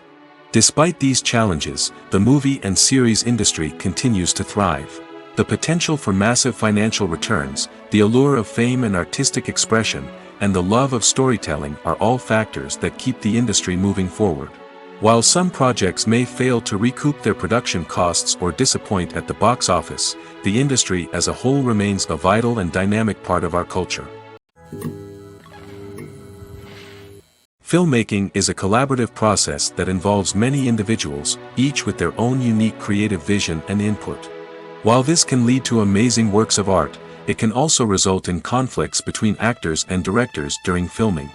Speaker 1: Despite these challenges, the movie and series industry continues to thrive. The potential for massive financial returns, the allure of fame and artistic expression, and the love of storytelling are all factors that keep the industry moving forward. While some projects may fail to recoup their production costs or disappoint at the box office, the industry as a whole remains a vital and dynamic part of our culture. Filmmaking is a collaborative process that involves many individuals, each with their own unique creative vision and input. While this can lead to amazing works of art, it can also result in conflicts between actors and directors during filming.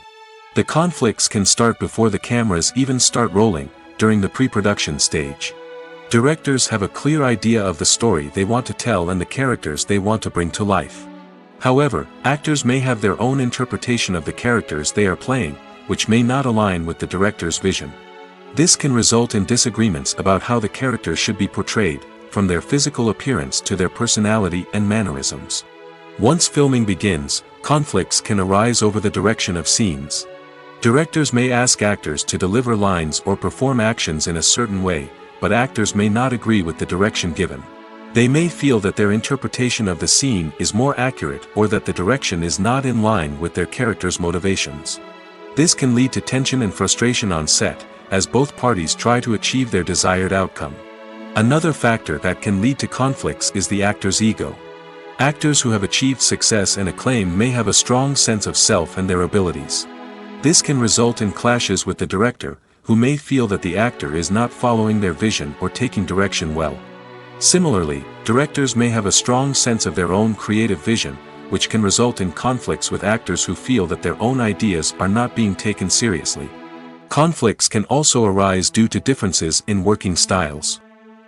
Speaker 1: The conflicts can start before the cameras even start rolling, during the pre-production stage. Directors have a clear idea of the story they want to tell and the characters they want to bring to life. However, actors may have their own interpretation of the characters they are playing, which may not align with the director's vision. This can result in disagreements about how the characters should be portrayed, from their physical appearance to their personality and mannerisms. Once filming begins, conflicts can arise over the direction of scenes. Directors may ask actors to deliver lines or perform actions in a certain way, but actors may not agree with the direction given. They may feel that their interpretation of the scene is more accurate or that the direction is not in line with their character's motivations. This can lead to tension and frustration on set, as both parties try to achieve their desired outcome. Another factor that can lead to conflicts is the actor's ego. Actors who have achieved success and acclaim may have a strong sense of self and their abilities. This can result in clashes with the director, who may feel that the actor is not following their vision or taking direction well. Similarly, directors may have a strong sense of their own creative vision, which can result in conflicts with actors who feel that their own ideas are not being taken seriously. Conflicts can also arise due to differences in working styles.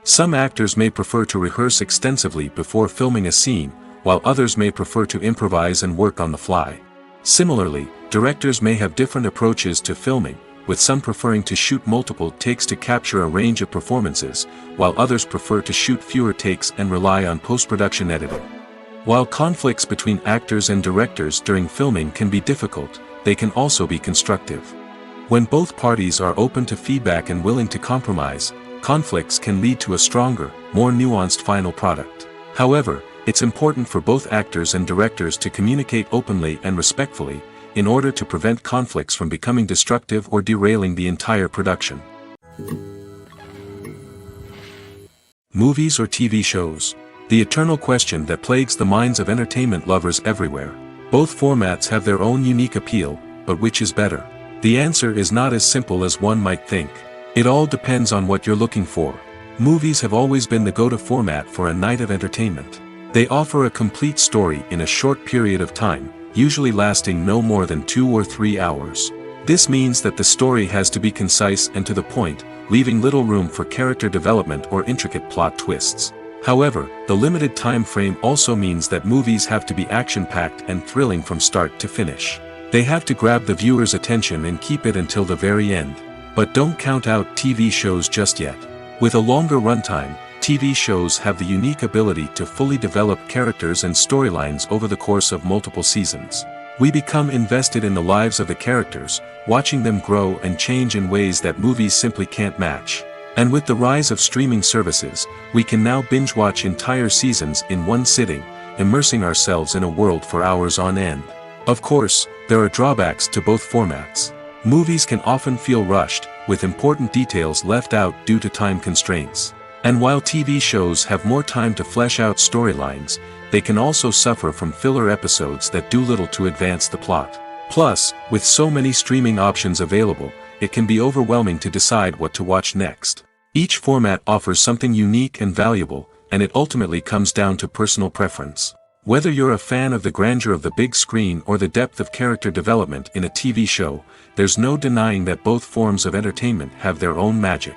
Speaker 1: Some actors may prefer to rehearse extensively before filming a scene, while others may prefer to improvise and work on the fly. Similarly, Directors may have different approaches to filming, with some preferring to shoot multiple takes to capture a range of performances, while others prefer to shoot fewer takes and rely on post-production editing. While conflicts between actors and directors during filming can be difficult, they can also be constructive. When both parties are open to feedback and willing to compromise, conflicts can lead to a stronger, more nuanced final product. However, it's important for both actors and directors to communicate openly and respectfully, in order to prevent conflicts from becoming destructive or derailing the entire production. Movies or TV shows? The eternal question that plagues the minds of entertainment lovers everywhere. Both formats have their own unique appeal, but which is better? The answer is not as simple as one might think. It all depends on what you're looking for. Movies have always been the go-to format for a night of entertainment. They offer a complete story in a short period of time, usually lasting no more than 2 or 3 hours. This means that the story has to be concise and to the point, leaving little room for character development or intricate plot twists. However, the limited time frame also means that movies have to be action-packed and thrilling from start to finish. They have to grab the viewer's attention and keep it until the very end. But don't count out TV shows just yet. With a longer runtime, TV shows have the unique ability to fully develop characters and storylines over the course of multiple seasons. We become invested in the lives of the characters, watching them grow and change in ways that movies simply can't match. And with the rise of streaming services, we can now binge-watch entire seasons in one sitting, immersing ourselves in a world for hours on end. Of course, there are drawbacks to both formats. Movies can often feel rushed, with important details left out due to time constraints. And while TV shows have more time to flesh out storylines, they can also suffer from filler episodes that do little to advance the plot. Plus, with so many streaming options available, it can be overwhelming to decide what to watch next. Each format offers something unique and valuable, and it ultimately comes down to personal preference. Whether you're a fan of the grandeur of the big screen or the depth of character development in a TV show, there's no denying that both forms of entertainment have their own magic.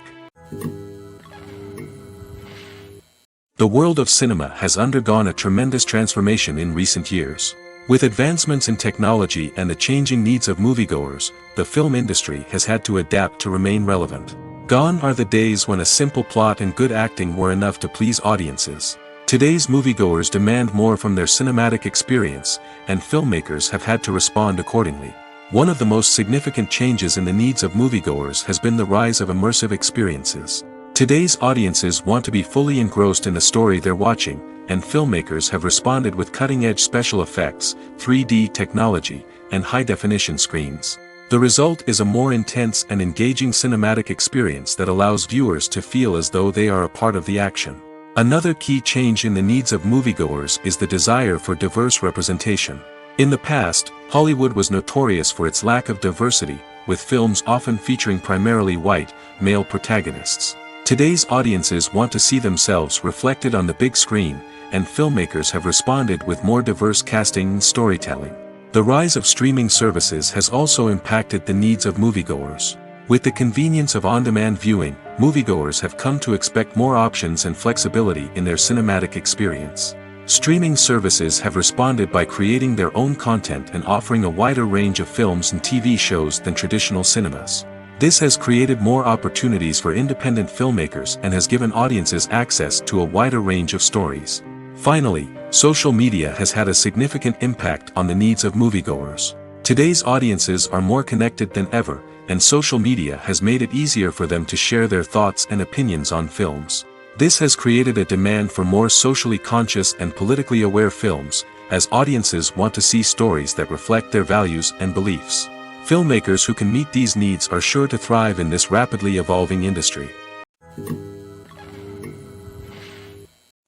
Speaker 1: The world of cinema has undergone a tremendous transformation in recent years. With advancements in technology and the changing needs of moviegoers, the film industry has had to adapt to remain relevant. Gone are the days when a simple plot and good acting were enough to please audiences. Today's moviegoers demand more from their cinematic experience, and filmmakers have had to respond accordingly. One of the most significant changes in the needs of moviegoers has been the rise of immersive experiences. Today's audiences want to be fully engrossed in the story they're watching, and filmmakers have responded with cutting-edge special effects, 3D technology, and high-definition screens. The result is a more intense and engaging cinematic experience that allows viewers to feel as though they are a part of the action. Another key change in the needs of moviegoers is the desire for diverse representation. In the past, Hollywood was notorious for its lack of diversity, with films often featuring primarily white, male protagonists. Today's audiences want to see themselves reflected on the big screen, and filmmakers have responded with more diverse casting and storytelling. The rise of streaming services has also impacted the needs of moviegoers. With the convenience of on-demand viewing, moviegoers have come to expect more options and flexibility in their cinematic experience. Streaming services have responded by creating their own content and offering a wider range of films and TV shows than traditional cinemas. This has created more opportunities for independent filmmakers and has given audiences access to a wider range of stories. Finally, social media has had a significant impact on the needs of moviegoers. Today's audiences are more connected than ever, and social media has made it easier for them to share their thoughts and opinions on films. This has created a demand for more socially conscious and politically aware films, as audiences want to see stories that reflect their values and beliefs. Filmmakers who can meet these needs are sure to thrive in this rapidly evolving industry.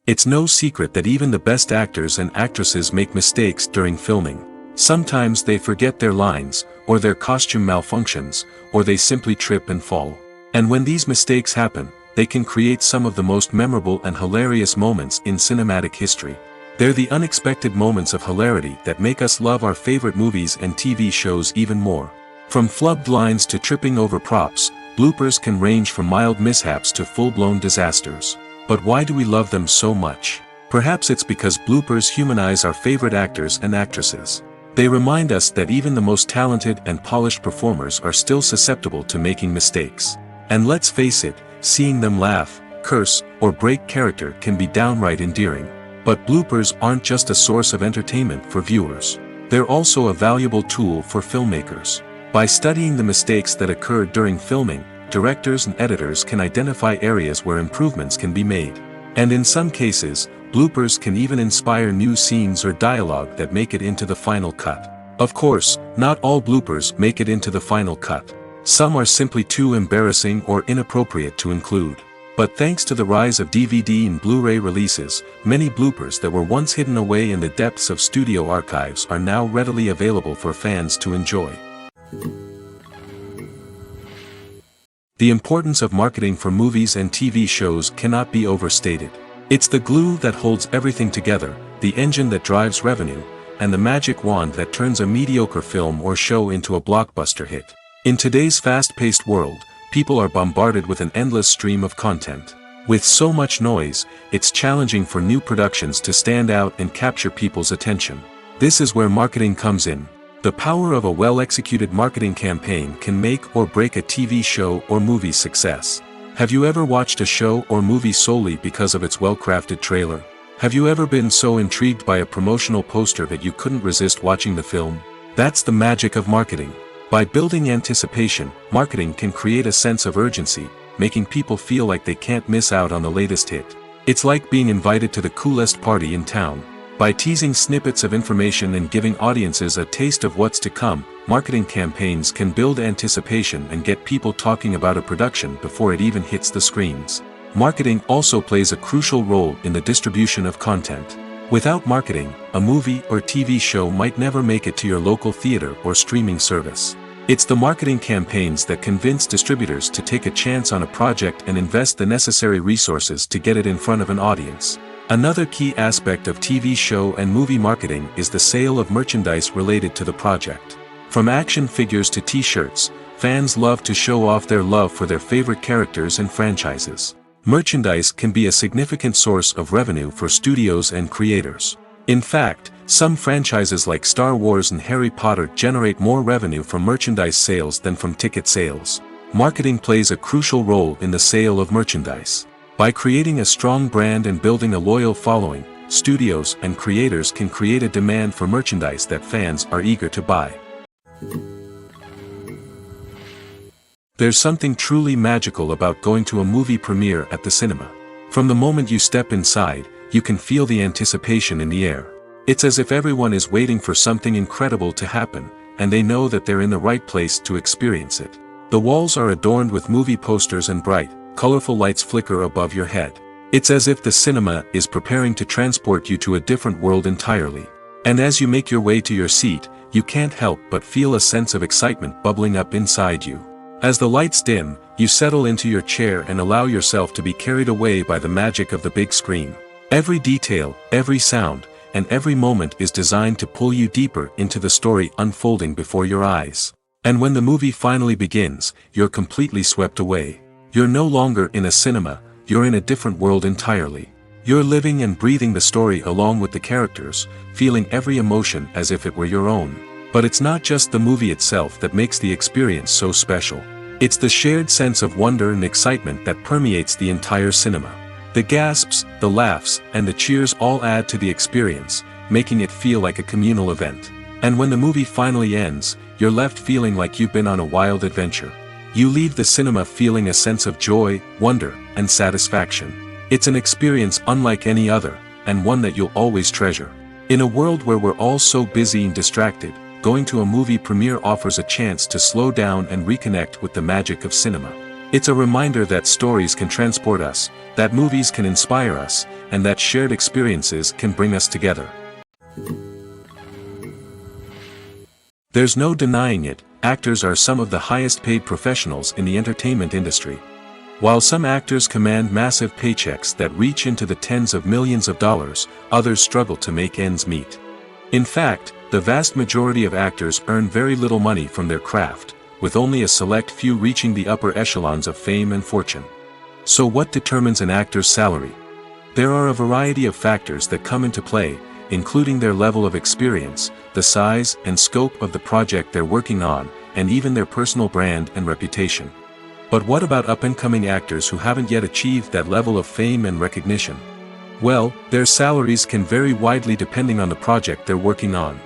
Speaker 1: It's no secret that even the best actors and actresses make mistakes during filming. Sometimes they forget their lines, or their costume malfunctions, or they simply trip and fall. And when these mistakes happen, they can create some of the most memorable and hilarious moments in cinematic history. They're the unexpected moments of hilarity that make us love our favorite movies and TV shows even more. From flubbed lines to tripping over props, bloopers can range from mild mishaps to full-blown disasters. But why do we love them so much? Perhaps it's because bloopers humanize our favorite actors and actresses. They remind us that even the most talented and polished performers are still susceptible to making mistakes. And let's face it, seeing them laugh, curse, or break character can be downright endearing. But bloopers aren't just a source of entertainment for viewers. They're also a valuable tool for filmmakers. By studying the mistakes that occurred during filming, directors and editors can identify areas where improvements can be made. And in some cases, bloopers can even inspire new scenes or dialogue that make it into the final cut. Of course, not all bloopers make it into the final cut. Some are simply too embarrassing or inappropriate to include. But thanks to the rise of DVD and Blu-ray releases, many bloopers that were once hidden away in the depths of studio archives are now readily available for fans to enjoy. The importance of marketing for movies and TV shows cannot be overstated. It's the glue that holds everything together, the engine that drives revenue, and the magic wand that turns a mediocre film or show into a blockbuster hit. In today's fast-paced world, people are bombarded with an endless stream of content. With so much noise, it's challenging for new productions to stand out and capture people's attention. This is where marketing comes in. The power of a well-executed marketing campaign can make or break a TV show or movie's success. Have you ever watched a show or movie solely because of its well-crafted trailer? Have you ever been so intrigued by a promotional poster that you couldn't resist watching the film? That's the magic of marketing. By building anticipation, marketing can create a sense of urgency, making people feel like they can't miss out on the latest hit. It's like being invited to the coolest party in town. By teasing snippets of information and giving audiences a taste of what's to come, marketing campaigns can build anticipation and get people talking about a production before it even hits the screens. Marketing also plays a crucial role in the distribution of content. Without marketing, a movie or TV show might never make it to your local theater or streaming service. It's the marketing campaigns that convince distributors to take a chance on a project and invest the necessary resources to get it in front of an audience. Another key aspect of TV show and movie marketing is the sale of merchandise related to the project. From action figures to t-shirts, fans love to show off their love for their favorite characters and franchises. Merchandise can be a significant source of revenue for studios and creators. In fact, some franchises like Star Wars and Harry Potter generate more revenue from merchandise sales than from ticket sales. Marketing plays a crucial role in the sale of merchandise. By creating a strong brand and building a loyal following, studios and creators can create a demand for merchandise that fans are eager to buy. There's something truly magical about going to a movie premiere at the cinema. From the moment you step inside, you can feel the anticipation in the air. It's as if everyone is waiting for something incredible to happen, and they know that they're in the right place to experience it. The walls are adorned with movie posters and bright, colorful lights flicker above your head. It's as if the cinema is preparing to transport you to a different world entirely. And as you make your way to your seat, you can't help but feel a sense of excitement bubbling up inside you. As the lights dim, you settle into your chair and allow yourself to be carried away by the magic of the big screen. Every detail, every sound, and every moment is designed to pull you deeper into the story unfolding before your eyes. And when the movie finally begins, you're completely swept away. You're no longer in a cinema, you're in a different world entirely. You're living and breathing the story along with the characters, feeling every emotion as if it were your own. But it's not just the movie itself that makes the experience so special. It's the shared sense of wonder and excitement that permeates the entire cinema. The gasps, the laughs, and the cheers all add to the experience, making it feel like a communal event. And when the movie finally ends, you're left feeling like you've been on a wild adventure. You leave the cinema feeling a sense of joy, wonder, and satisfaction. It's an experience unlike any other, and one that you'll always treasure. In a world where we're all so busy and distracted, going to a movie premiere offers a chance to slow down and reconnect with the magic of cinema. It's a reminder that stories can transport us, that movies can inspire us, and that shared experiences can bring us together. There's no denying it, actors are some of the highest paid professionals in the entertainment industry. While some actors command massive paychecks that reach into the tens of millions of dollars, others struggle to make ends meet. In fact, the vast majority of actors earn very little money from their craft, with only a select few reaching the upper echelons of fame and fortune. So what determines an actor's salary? There are a variety of factors that come into play, including their level of experience, the size and scope of the project they're working on, and even their personal brand and reputation. But what about up-and-coming actors who haven't yet achieved that level of fame and recognition? Well, their salaries can vary widely depending on the project they're working on.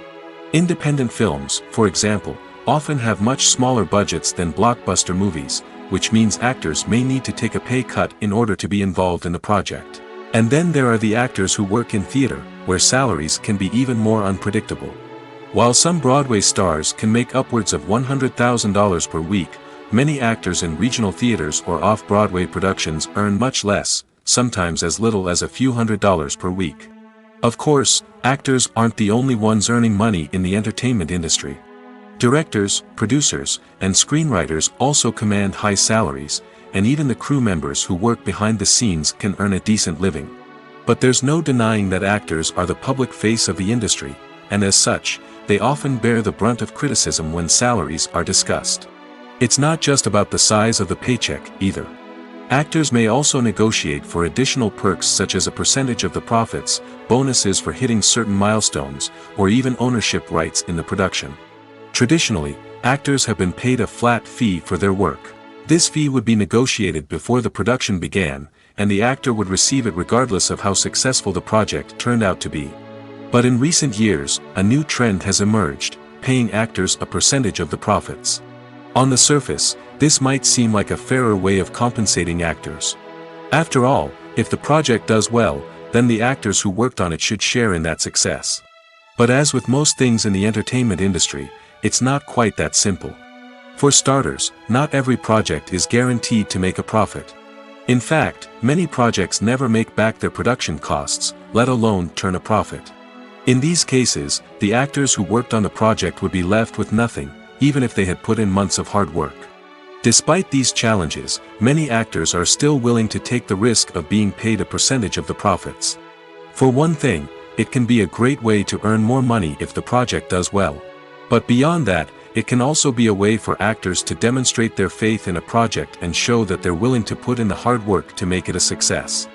Speaker 1: Independent films, for example, often have much smaller budgets than blockbuster movies, which means actors may need to take a pay cut in order to be involved in the project. And then there are the actors who work in theater, where salaries can be even more unpredictable. While some Broadway stars can make upwards of $100,000 per week, many actors in regional theaters or off-Broadway productions earn much less, sometimes as little as a few $100s per week. Of course, actors aren't the only ones earning money in the entertainment industry. Directors, producers, and screenwriters also command high salaries, and even the crew members who work behind the scenes can earn a decent living. But there's no denying that actors are the public face of the industry, and as such, they often bear the brunt of criticism when salaries are discussed. It's not just about the size of the paycheck, either. Actors may also negotiate for additional perks such as a percentage of the profits, bonuses for hitting certain milestones, or even ownership rights in the production. Traditionally, actors have been paid a flat fee for their work. This fee would be negotiated before the production began, and the actor would receive it regardless of how successful the project turned out to be. But in recent years, a new trend has emerged, paying actors a percentage of the profits. On the surface, this might seem like a fairer way of compensating actors. After all, if the project does well, then the actors who worked on it should share in that success. But as with most things in the entertainment industry, it's not quite that simple. For starters, not every project is guaranteed to make a profit. In fact, many projects never make back their production costs, let alone turn a profit. In these cases, the actors who worked on the project would be left with nothing, even if they had put in months of hard work. Despite these challenges, many actors are still willing to take the risk of being paid a percentage of the profits. For one thing, it can be a great way to earn more money if the project does well. But beyond that, it can also be a way for actors to demonstrate their faith in a project and show that they're willing to put in the hard work to make it a success.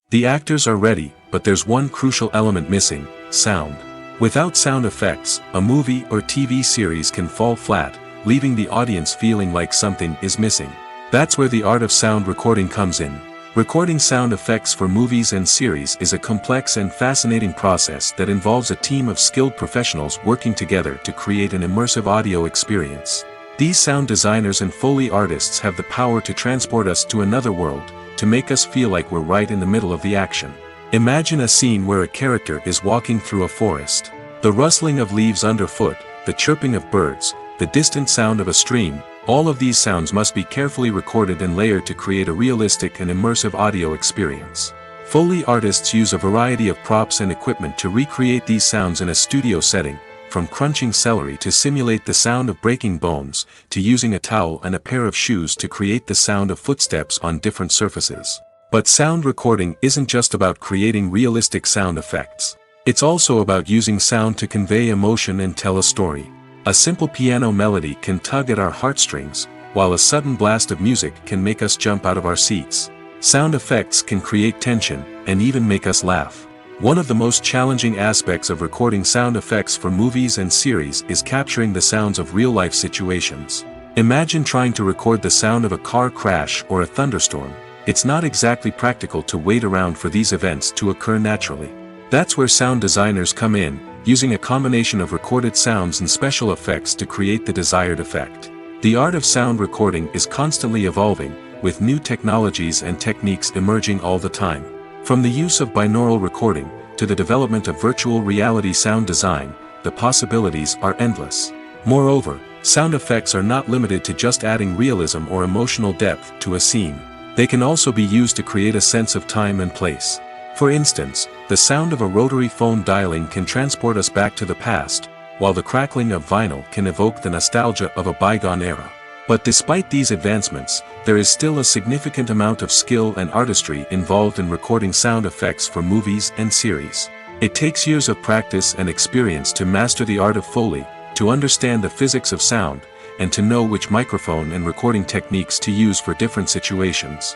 Speaker 1: The actors are ready, but there's one crucial element missing: sound. Without sound effects, a movie or TV series can fall flat, leaving the audience feeling like something is missing. That's where the art of sound recording comes in. Recording sound effects for movies and series is a complex and fascinating process that involves a team of skilled professionals working together to create an immersive audio experience. These sound designers and Foley artists have the power to transport us to another world, to make us feel like we're right in the middle of the action. Imagine a scene where a character is walking through a forest. The rustling of leaves underfoot, the chirping of birds, the distant sound of a stream, all of these sounds must be carefully recorded and layered to create a realistic and immersive audio experience. Foley artists use a variety of props and equipment to recreate these sounds in a studio setting, from crunching celery to simulate the sound of breaking bones, to using a towel and a pair of shoes to create the sound of footsteps on different surfaces. But sound recording isn't just about creating realistic sound effects. It's also about using sound to convey emotion and tell a story. A simple piano melody can tug at our heartstrings, while a sudden blast of music can make us jump out of our seats. Sound effects can create tension, and even make us laugh. One of the most challenging aspects of recording sound effects for movies and series is capturing the sounds of real-life situations. Imagine trying to record the sound of a car crash or a thunderstorm. It's not exactly practical to wait around for these events to occur naturally. That's where sound designers come in, using a combination of recorded sounds and special effects to create the desired effect. The art of sound recording is constantly evolving, with new technologies and techniques emerging all the time. From the use of binaural recording, to the development of virtual reality sound design, the possibilities are endless. Moreover, sound effects are not limited to just adding realism or emotional depth to a scene. They can also be used to create a sense of time and place. For instance, the sound of a rotary phone dialing can transport us back to the past, while the crackling of vinyl can evoke the nostalgia of a bygone era. But despite these advancements, there is still a significant amount of skill and artistry involved in recording sound effects for movies and series. It takes years of practice and experience to master the art of Foley, to understand the physics of sound, and to know which microphone and recording techniques to use for different situations.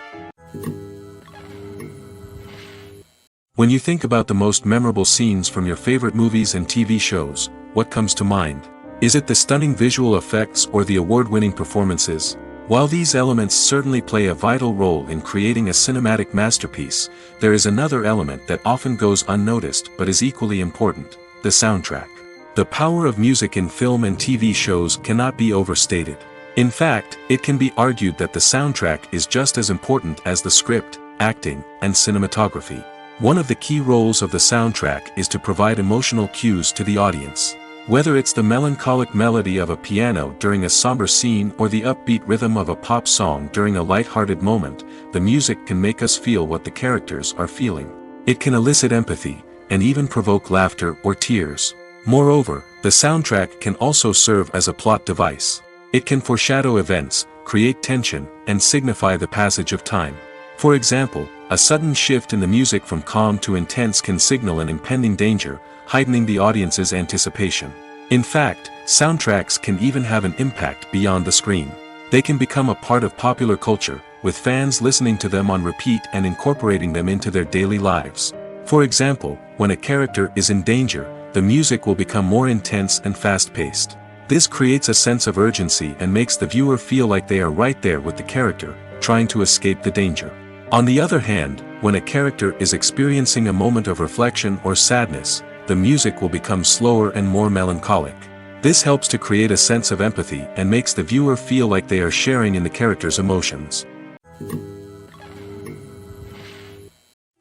Speaker 1: When you think about the most memorable scenes from your favorite movies and TV shows, what comes to mind? Is it the stunning visual effects or the award-winning performances? While these elements certainly play a vital role in creating a cinematic masterpiece, there is another element that often goes unnoticed but is equally important: the soundtrack. The power of music in film and TV shows cannot be overstated. In fact, it can be argued that the soundtrack is just as important as the script, acting, and cinematography. One of the key roles of the soundtrack is to provide emotional cues to the audience. Whether it's the melancholic melody of a piano during a somber scene or the upbeat rhythm of a pop song during a light-hearted moment, the music can make us feel what the characters are feeling. It can elicit empathy, and even provoke laughter or tears. Moreover, the soundtrack can also serve as a plot device. It can foreshadow events, create tension, and signify the passage of time. For example, a sudden shift in the music from calm to intense can signal an impending danger, heightening the audience's anticipation. In fact, soundtracks can even have an impact beyond the screen. They can become a part of popular culture, with fans listening to them on repeat and incorporating them into their daily lives. For example, when a character is in danger, the music will become more intense and fast-paced. This creates a sense of urgency and makes the viewer feel like they are right there with the character, trying to escape the danger. On the other hand, when a character is experiencing a moment of reflection or sadness, the music will become slower and more melancholic. This helps to create a sense of empathy and makes the viewer feel like they are sharing in the character's emotions.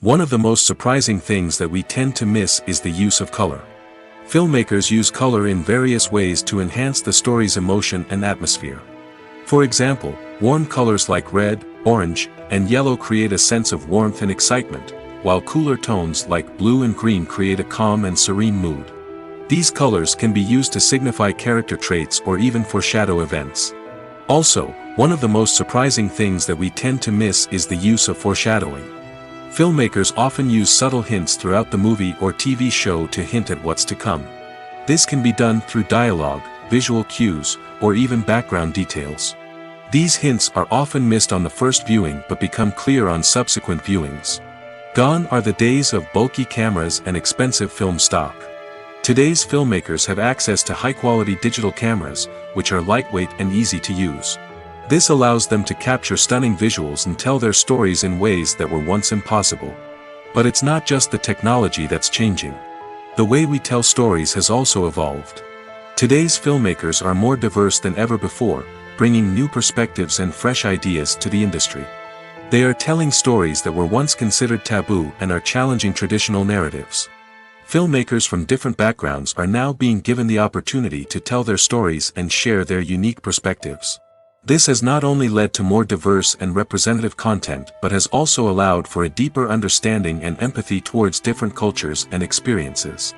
Speaker 1: One of the most surprising things that we tend to miss is the use of color. Filmmakers use color in various ways to enhance the story's emotion and atmosphere. For example, warm colors like red, orange, and yellow create a sense of warmth and excitement, while cooler tones like blue and green create a calm and serene mood. These colors can be used to signify character traits or even foreshadow events. Also, one of the most surprising things that we tend to miss is the use of foreshadowing. Filmmakers often use subtle hints throughout the movie or TV show to hint at what's to come. This can be done through dialogue, visual cues, or even background details. These hints are often missed on the first viewing but become clear on subsequent viewings. Gone are the days of bulky cameras and expensive film stock. Today's filmmakers have access to high-quality digital cameras, which are lightweight and easy to use. This allows them to capture stunning visuals and tell their stories in ways that were once impossible. But it's not just the technology that's changing. The way we tell stories has also evolved. Today's filmmakers are more diverse than ever before, bringing new perspectives and fresh ideas to the industry. They are telling stories that were once considered taboo and are challenging traditional narratives. Filmmakers from different backgrounds are now being given the opportunity to tell their stories and share their unique perspectives. This has not only led to more diverse and representative content but has also allowed for a deeper understanding and empathy towards different cultures and experiences.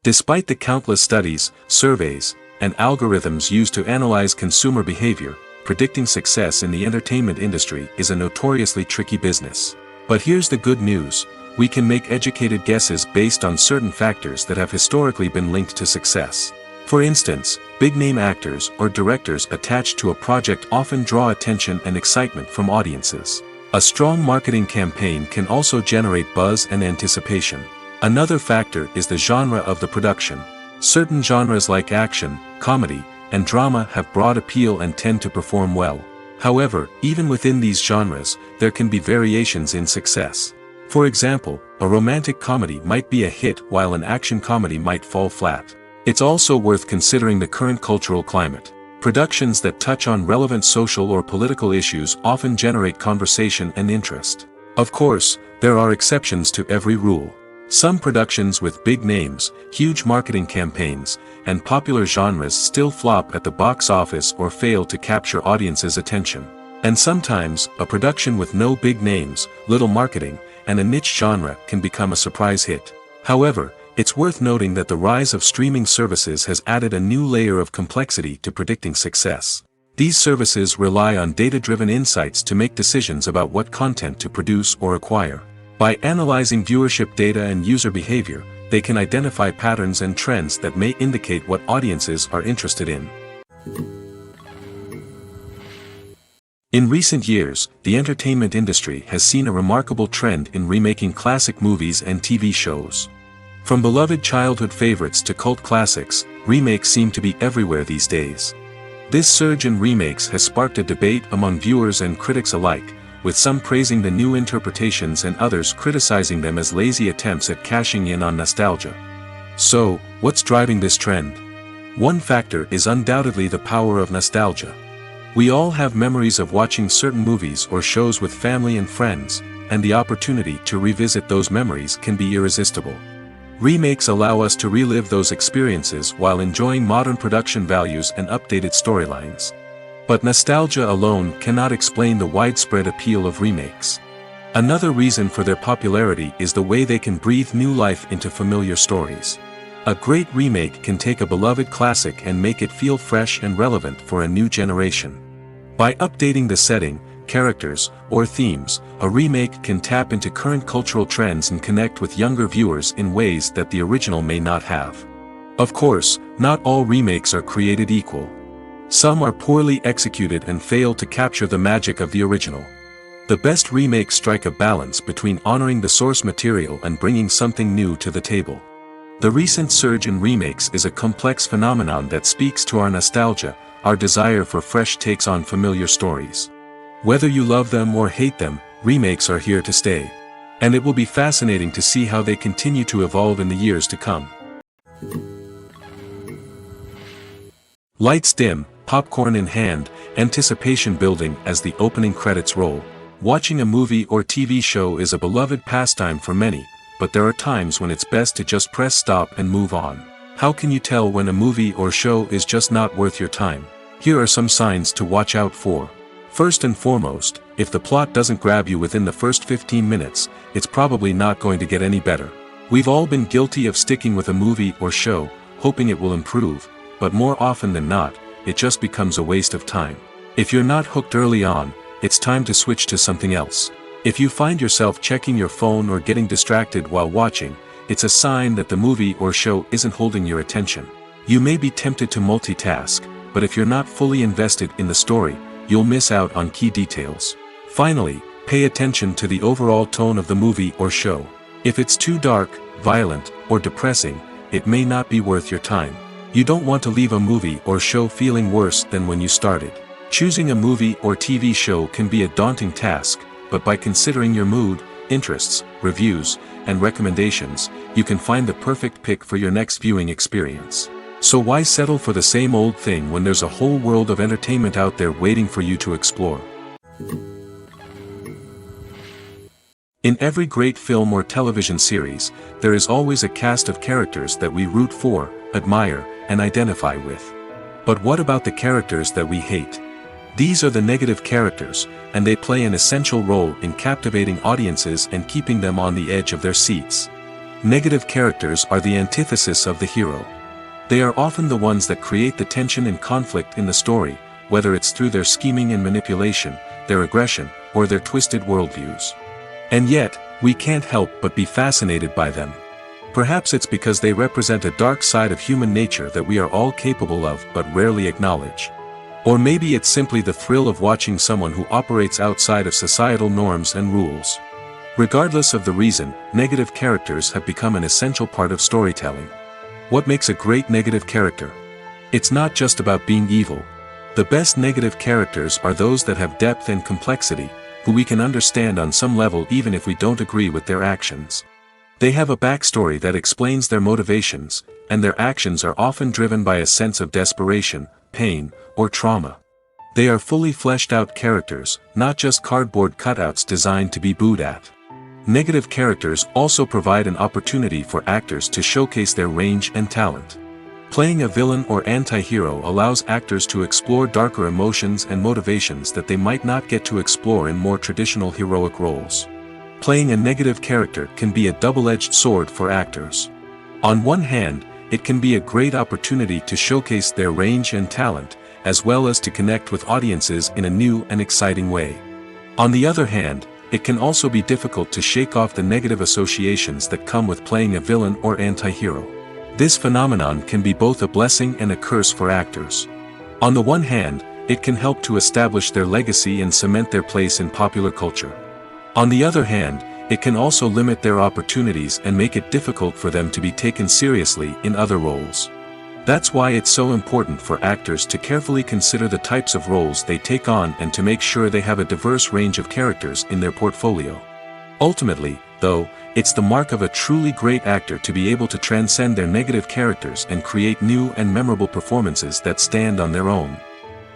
Speaker 1: Despite the countless studies, surveys, and algorithms used to analyze consumer behavior, predicting success in the entertainment industry is a notoriously tricky business. But here's the good news: we can make educated guesses based on certain factors that have historically been linked to success. For instance, big-name actors or directors attached to a project often draw attention and excitement from audiences. A strong marketing campaign can also generate buzz and anticipation. Another factor is the genre of the production. Certain genres like action, comedy, and drama have broad appeal and tend to perform well. However, even within these genres, there can be variations in success. For example, a romantic comedy might be a hit while an action comedy might fall flat. It's also worth considering the current cultural climate. Productions that touch on relevant social or political issues often generate conversation and interest. Of course, there are exceptions to every rule. Some productions with big names, huge marketing campaigns, and popular genres still flop at the box office or fail to capture audiences' attention. And sometimes, a production with no big names, little marketing, and a niche genre can become a surprise hit. However, it's worth noting that the rise of streaming services has added a new layer of complexity to predicting success. These services rely on data-driven insights to make decisions about what content to produce or acquire. By analyzing viewership data and user behavior, they can identify patterns and trends that may indicate what audiences are interested in. In recent years, the entertainment industry has seen a remarkable trend in remaking classic movies and TV shows. From beloved childhood favorites to cult classics, remakes seem to be everywhere these days. This surge in remakes has sparked a debate among viewers and critics alike, with some praising the new interpretations and others criticizing them as lazy attempts at cashing in on nostalgia. So, what's driving this trend? One factor is undoubtedly the power of nostalgia. We all have memories of watching certain movies or shows with family and friends, and the opportunity to revisit those memories can be irresistible. Remakes allow us to relive those experiences while enjoying modern production values and updated storylines. But nostalgia alone cannot explain the widespread appeal of remakes. Another reason for their popularity is the way they can breathe new life into familiar stories. A great remake can take a beloved classic and make it feel fresh and relevant for a new generation. By updating the setting, characters, or themes, a remake can tap into current cultural trends and connect with younger viewers in ways that the original may not have. Of course, not all remakes are created equal. Some are poorly executed and fail to capture the magic of the original. The best remakes strike a balance between honoring the source material and bringing something new to the table. The recent surge in remakes is a complex phenomenon that speaks to our nostalgia, our desire for fresh takes on familiar stories. Whether you love them or hate them, remakes are here to stay. And it will be fascinating to see how they continue to evolve in the years to come. Lights dim, popcorn in hand, anticipation building as the opening credits roll. Watching a movie or TV show is a beloved pastime for many, but there are times when it's best to just press stop and move on. How can you tell when a movie or show is just not worth your time? Here are some signs to watch out for. First and foremost, if the plot doesn't grab you within the first 15 minutes, it's probably not going to get any better. We've all been guilty of sticking with a movie or show, hoping it will improve, but more often than not, it just becomes a waste of time. If you're not hooked early on, it's time to switch to something else. If you find yourself checking your phone or getting distracted while watching, it's a sign that the movie or show isn't holding your attention. You may be tempted to multitask, but if you're not fully invested in the story, you'll miss out on key details. Finally, pay attention to the overall tone of the movie or show. If it's too dark, violent, or depressing, it may not be worth your time. You don't want to leave a movie or show feeling worse than when you started. Choosing a movie or TV show can be a daunting task, but by considering your mood, interests, reviews, and recommendations, you can find the perfect pick for your next viewing experience. So why settle for the same old thing when there's a whole world of entertainment out there waiting for you to explore? In every great film or television series, there is always a cast of characters that we root for, admire, and identify with. But what about the characters that we hate? These are the negative characters, and they play an essential role in captivating audiences and keeping them on the edge of their seats. Negative characters are the antithesis of the hero. They are often the ones that create the tension and conflict in the story, whether it's through their scheming and manipulation, their aggression, or their twisted worldviews. And yet, we can't help but be fascinated by them. Perhaps it's because they represent a dark side of human nature that we are all capable of but rarely acknowledge. Or maybe it's simply the thrill of watching someone who operates outside of societal norms and rules. Regardless of the reason, negative characters have become an essential part of storytelling. What makes a great negative character? It's not just about being evil. The best negative characters are those that have depth and complexity, who we can understand on some level even if we don't agree with their actions. They have a backstory that explains their motivations, and their actions are often driven by a sense of desperation, pain, or trauma. They are fully fleshed out characters, not just cardboard cutouts designed to be booed at. Negative characters also provide an opportunity for actors to showcase their range and talent. Playing a villain or anti-hero allows actors to explore darker emotions and motivations that they might not get to explore in more traditional heroic roles. Playing a negative character can be a double-edged sword for actors. On one hand, it can be a great opportunity to showcase their range and talent, as well as to connect with audiences in a new and exciting way. On the other hand, it can also be difficult to shake off the negative associations that come with playing a villain or anti-hero. This phenomenon can be both a blessing and a curse for actors. On the one hand, it can help to establish their legacy and cement their place in popular culture. On the other hand, it can also limit their opportunities and make it difficult for them to be taken seriously in other roles. That's why it's so important for actors to carefully consider the types of roles they take on and to make sure they have a diverse range of characters in their portfolio. Ultimately, though, it's the mark of a truly great actor to be able to transcend their negative characters and create new and memorable performances that stand on their own.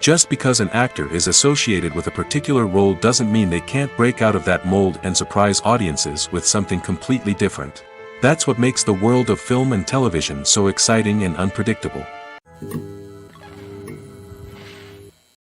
Speaker 1: Just because an actor is associated with a particular role doesn't mean they can't break out of that mold and surprise audiences with something completely different. That's what makes the world of film and television so exciting and unpredictable.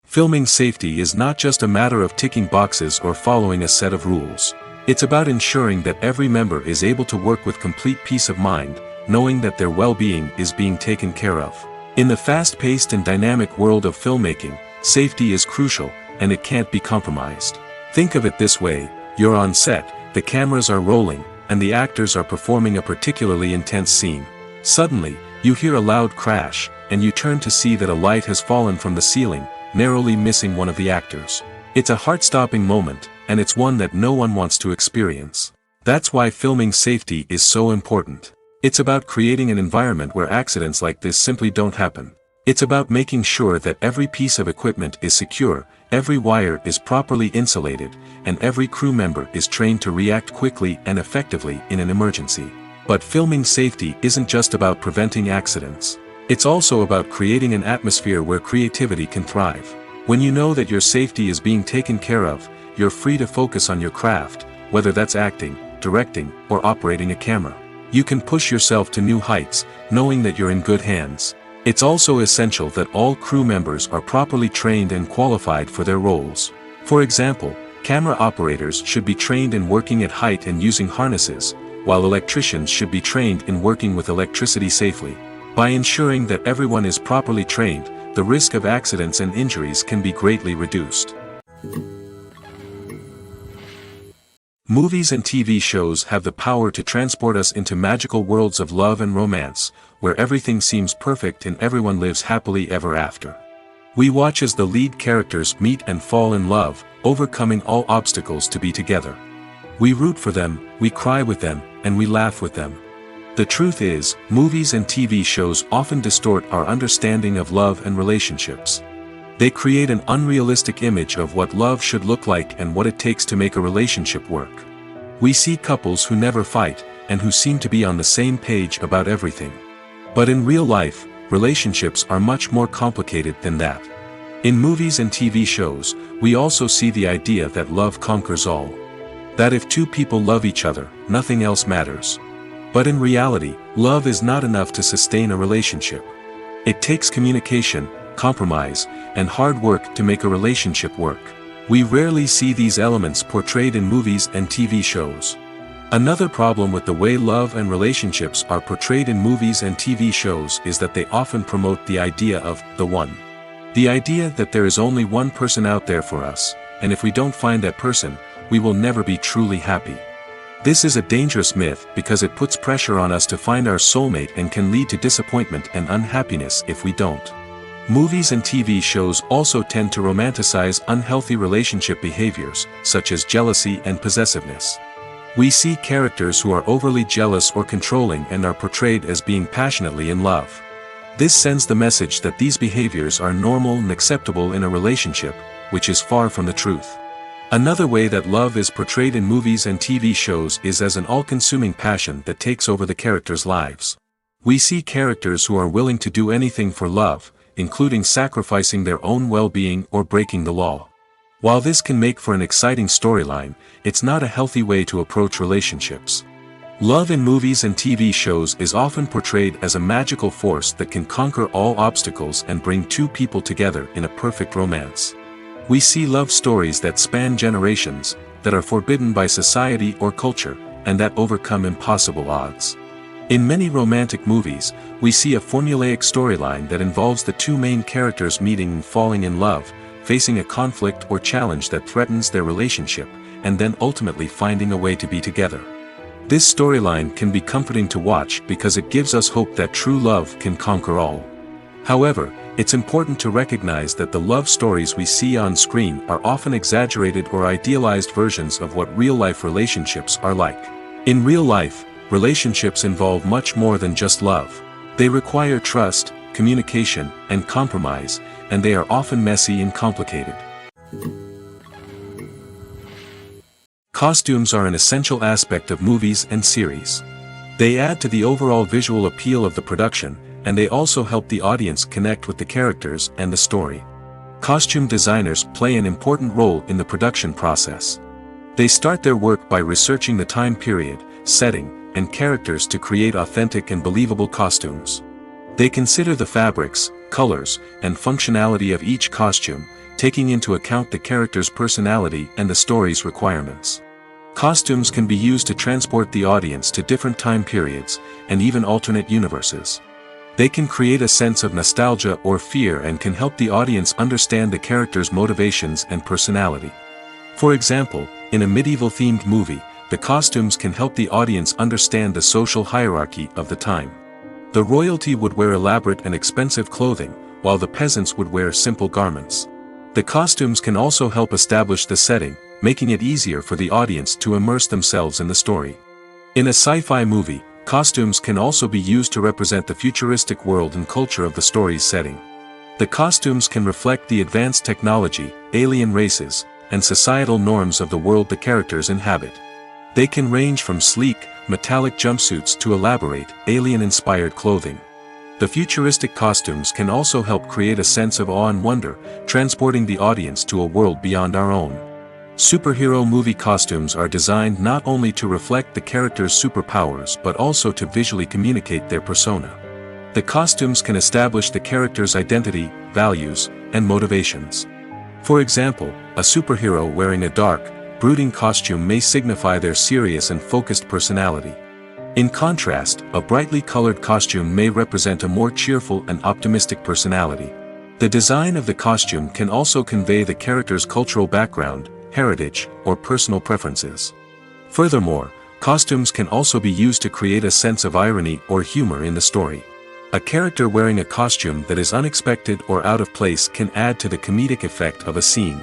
Speaker 1: Filming safety is not just a matter of ticking boxes or following a set of rules. It's about ensuring that every member is able to work with complete peace of mind, knowing that their well-being is being taken care of. In the fast-paced and dynamic world of filmmaking, safety is crucial, and it can't be compromised. Think of it this way: you're on set, the cameras are rolling, and the actors are performing a particularly intense scene. Suddenly, you hear a loud crash, and you turn to see that a light has fallen from the ceiling, narrowly missing one of the actors. It's a heart-stopping moment, and it's one that no one wants to experience. That's why filming safety is so important. It's about creating an environment where accidents like this simply don't happen. It's about making sure that every piece of equipment is secure, every wire is properly insulated, and every crew member is trained to react quickly and effectively in an emergency. But filming safety isn't just about preventing accidents. It's also about creating an atmosphere where creativity can thrive. When you know that your safety is being taken care of, you're free to focus on your craft, whether that's acting, directing, or operating a camera. You can push yourself to new heights, knowing that you're in good hands. It's also essential that all crew members are properly trained and qualified for their roles. For example, camera operators should be trained in working at height and using harnesses, while electricians should be trained in working with electricity safely. By ensuring that everyone is properly trained, the risk of accidents and injuries can be greatly reduced. Movies and TV shows have the power to transport us into magical worlds of love and romance, where everything seems perfect and everyone lives happily ever after. We watch as the lead characters meet and fall in love, overcoming all obstacles to be together. We root for them, we cry with them, and we laugh with them. The truth is, movies and TV shows often distort our understanding of love and relationships. They create an unrealistic image of what love should look like and what it takes to make a relationship work. We see couples who never fight, and who seem to be on the same page about everything. But in real life, relationships are much more complicated than that. In movies and TV shows, we also see the idea that love conquers all. That if two people love each other, nothing else matters. But in reality, love is not enough to sustain a relationship. It takes communication, compromise, and hard work to make a relationship work. We rarely see these elements portrayed in movies and TV shows. Another problem with the way love and relationships are portrayed in movies and TV shows is that they often promote the idea of the one. The idea that there is only one person out there for us, and if we don't find that person, we will never be truly happy. This is a dangerous myth because it puts pressure on us to find our soulmate and can lead to disappointment and unhappiness if we don't. Movies and TV shows also tend to romanticize unhealthy relationship behaviors, such as jealousy and possessiveness. We see characters who are overly jealous or controlling and are portrayed as being passionately in love. This sends the message that these behaviors are normal and acceptable in a relationship, which is far from the truth. Another way that love is portrayed in movies and TV shows is as an all-consuming passion that takes over the characters' lives. We see characters who are willing to do anything for love, including sacrificing their own well-being or breaking the law. While this can make for an exciting storyline, it's not a healthy way to approach relationships. Love in movies and TV shows is often portrayed as a magical force that can conquer all obstacles and bring two people together in a perfect romance. We see love stories that span generations, that are forbidden by society or culture, and that overcome impossible odds. In many romantic movies, we see a formulaic storyline that involves the two main characters meeting and falling in love, facing a conflict or challenge that threatens their relationship, and then ultimately finding a way to be together. This storyline can be comforting to watch because it gives us hope that true love can conquer all. However, it's important to recognize that the love stories we see on screen are often exaggerated or idealized versions of what real-life relationships are like. In real life, relationships involve much more than just love. They require trust, communication, and compromise, and they are often messy and complicated. Costumes are an essential aspect of movies and series. They add to the overall visual appeal of the production, and they also help the audience connect with the characters and the story. Costume designers play an important role in the production process. They start their work by researching the time period, setting, and characters to create authentic and believable costumes. They consider the fabrics, colors, and functionality of each costume, taking into account the character's personality and the story's requirements. Costumes can be used to transport the audience to different time periods, and even alternate universes. They can create a sense of nostalgia or fear and can help the audience understand the character's motivations and personality. For example, in a medieval-themed movie, the costumes can help the audience understand the social hierarchy of the time. The royalty would wear elaborate and expensive clothing, while the peasants would wear simple garments. The costumes can also help establish the setting, making it easier for the audience to immerse themselves in the story. In a sci-fi movie, costumes can also be used to represent the futuristic world and culture of the story's setting. The costumes can reflect the advanced technology, alien races, and societal norms of the world the characters inhabit. They can range from sleek, metallic jumpsuits to elaborate, alien-inspired clothing. The futuristic costumes can also help create a sense of awe and wonder, transporting the audience to a world beyond our own. Superhero movie costumes are designed not only to reflect the character's superpowers but also to visually communicate their persona. The costumes can establish the character's identity, values, and motivations. For example, a superhero wearing a dark, brooding costume may signify their serious and focused personality. In contrast, a brightly colored costume may represent a more cheerful and optimistic personality. The design of the costume can also convey the character's cultural background, heritage, or personal preferences. Furthermore, costumes can also be used to create a sense of irony or humor in the story. A character wearing a costume that is unexpected or out of place can add to the comedic effect of a scene.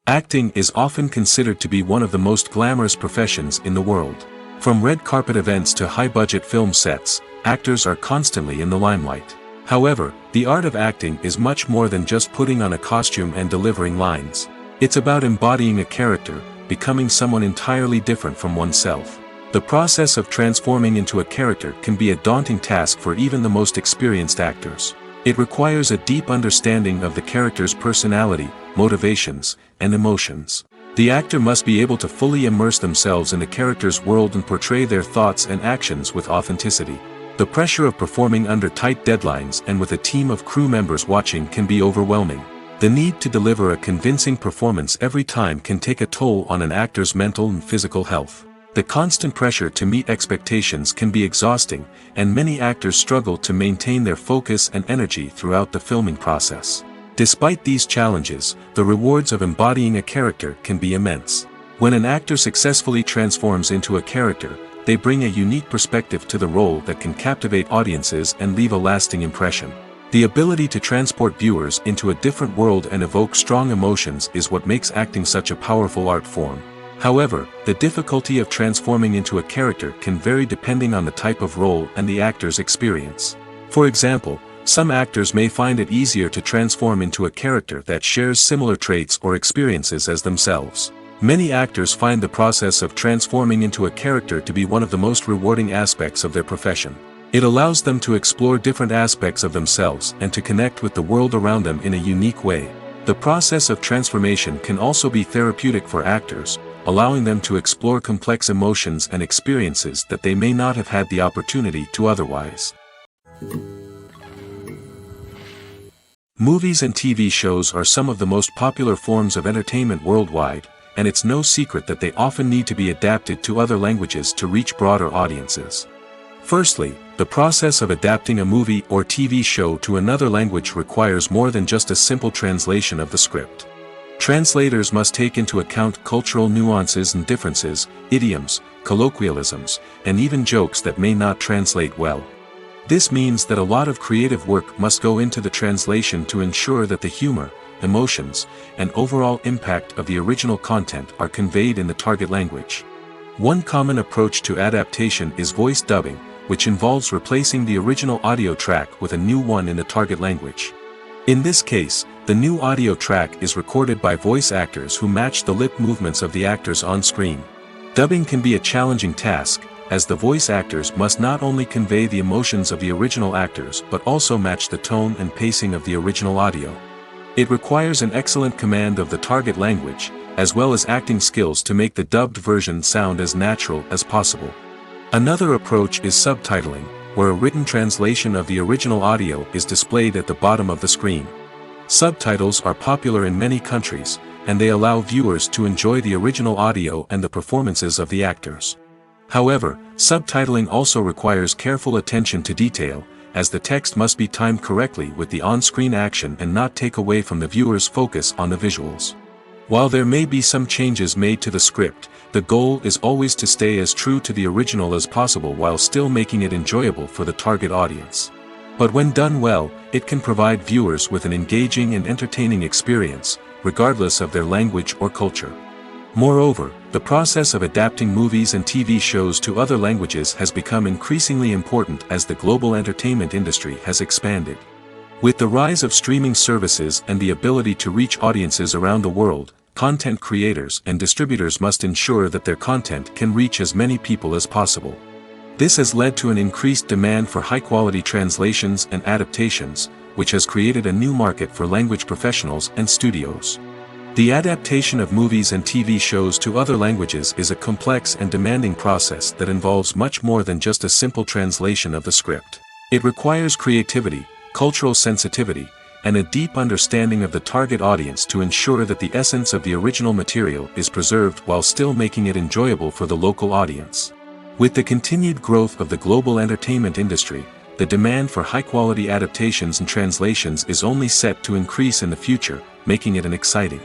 Speaker 1: Acting is often considered to be one of the most glamorous professions in the world. From red carpet events to high-budget film sets, actors are constantly in the limelight. However, the art of acting is much more than just putting on a costume and delivering lines. It's about embodying a character, becoming someone entirely different from oneself. The process of transforming into a character can be a daunting task for even the most experienced actors. It requires a deep understanding of the character's personality, motivations, and emotions. The actor must be able to fully immerse themselves in the character's world and portray their thoughts and actions with authenticity. The pressure of performing under tight deadlines and with a team of crew members watching can be overwhelming. The need to deliver a convincing performance every time can take a toll on an actor's mental and physical health. The constant pressure to meet expectations can be exhausting, and many actors struggle to maintain their focus and energy throughout the filming process. Despite these challenges, the rewards of embodying a character can be immense. When an actor successfully transforms into a character, they bring a unique perspective to the role that can captivate audiences and leave a lasting impression. The ability to transport viewers into a different world and evoke strong emotions is what makes acting such a powerful art form. However, the difficulty of transforming into a character can vary depending on the type of role and the actor's experience. For example, some actors may find it easier to transform into a character that shares similar traits or experiences as themselves. Many actors find the process of transforming into a character to be one of the most rewarding aspects of their profession. It allows them to explore different aspects of themselves and to connect with the world around them in a unique way. The process of transformation can also be therapeutic for actors, allowing them to explore complex emotions and experiences that they may not have had the opportunity to otherwise. Movies and TV shows are some of the most popular forms of entertainment worldwide, and it's no secret that they often need to be adapted to other languages to reach broader audiences. Firstly, the process of adapting a movie or TV show to another language requires more than just a simple translation of the script. Translators must take into account cultural nuances and differences, idioms, colloquialisms, and even jokes that may not translate well. This means that a lot of creative work must go into the translation to ensure that the humor, emotions, and overall impact of the original content are conveyed in the target language. One common approach to adaptation is voice dubbing, which involves replacing the original audio track with a new one in the target language. In this case, the new audio track is recorded by voice actors who match the lip movements of the actors on screen. Dubbing can be a challenging task, as the voice actors must not only convey the emotions of the original actors but also match the tone and pacing of the original audio. It requires an excellent command of the target language, as well as acting skills to make the dubbed version sound as natural as possible. Another approach is subtitling, where a written translation of the original audio is displayed at the bottom of the screen. Subtitles are popular in many countries, and they allow viewers to enjoy the original audio and the performances of the actors. However, subtitling also requires careful attention to detail, as the text must be timed correctly with the on-screen action and not take away from the viewer's focus on the visuals. While there may be some changes made to the script, the goal is always to stay as true to the original as possible while still making it enjoyable for the target audience. But when done well, it can provide viewers with an engaging and entertaining experience, regardless of their language or culture. Moreover, the process of adapting movies and TV shows to other languages has become increasingly important as the global entertainment industry has expanded. With the rise of streaming services and the ability to reach audiences around the world, content creators and distributors must ensure that their content can reach as many people as possible. This has led to an increased demand for high-quality translations and adaptations, which has created a new market for language professionals and studios. The adaptation of movies and TV shows to other languages is a complex and demanding process that involves much more than just a simple translation of the script. It requires creativity, cultural sensitivity, and a deep understanding of the target audience to ensure that the essence of the original material is preserved while still making it enjoyable for the local audience. With the continued growth of the global entertainment industry, the demand for high-quality adaptations and translations is only set to increase in the future, making it an exciting.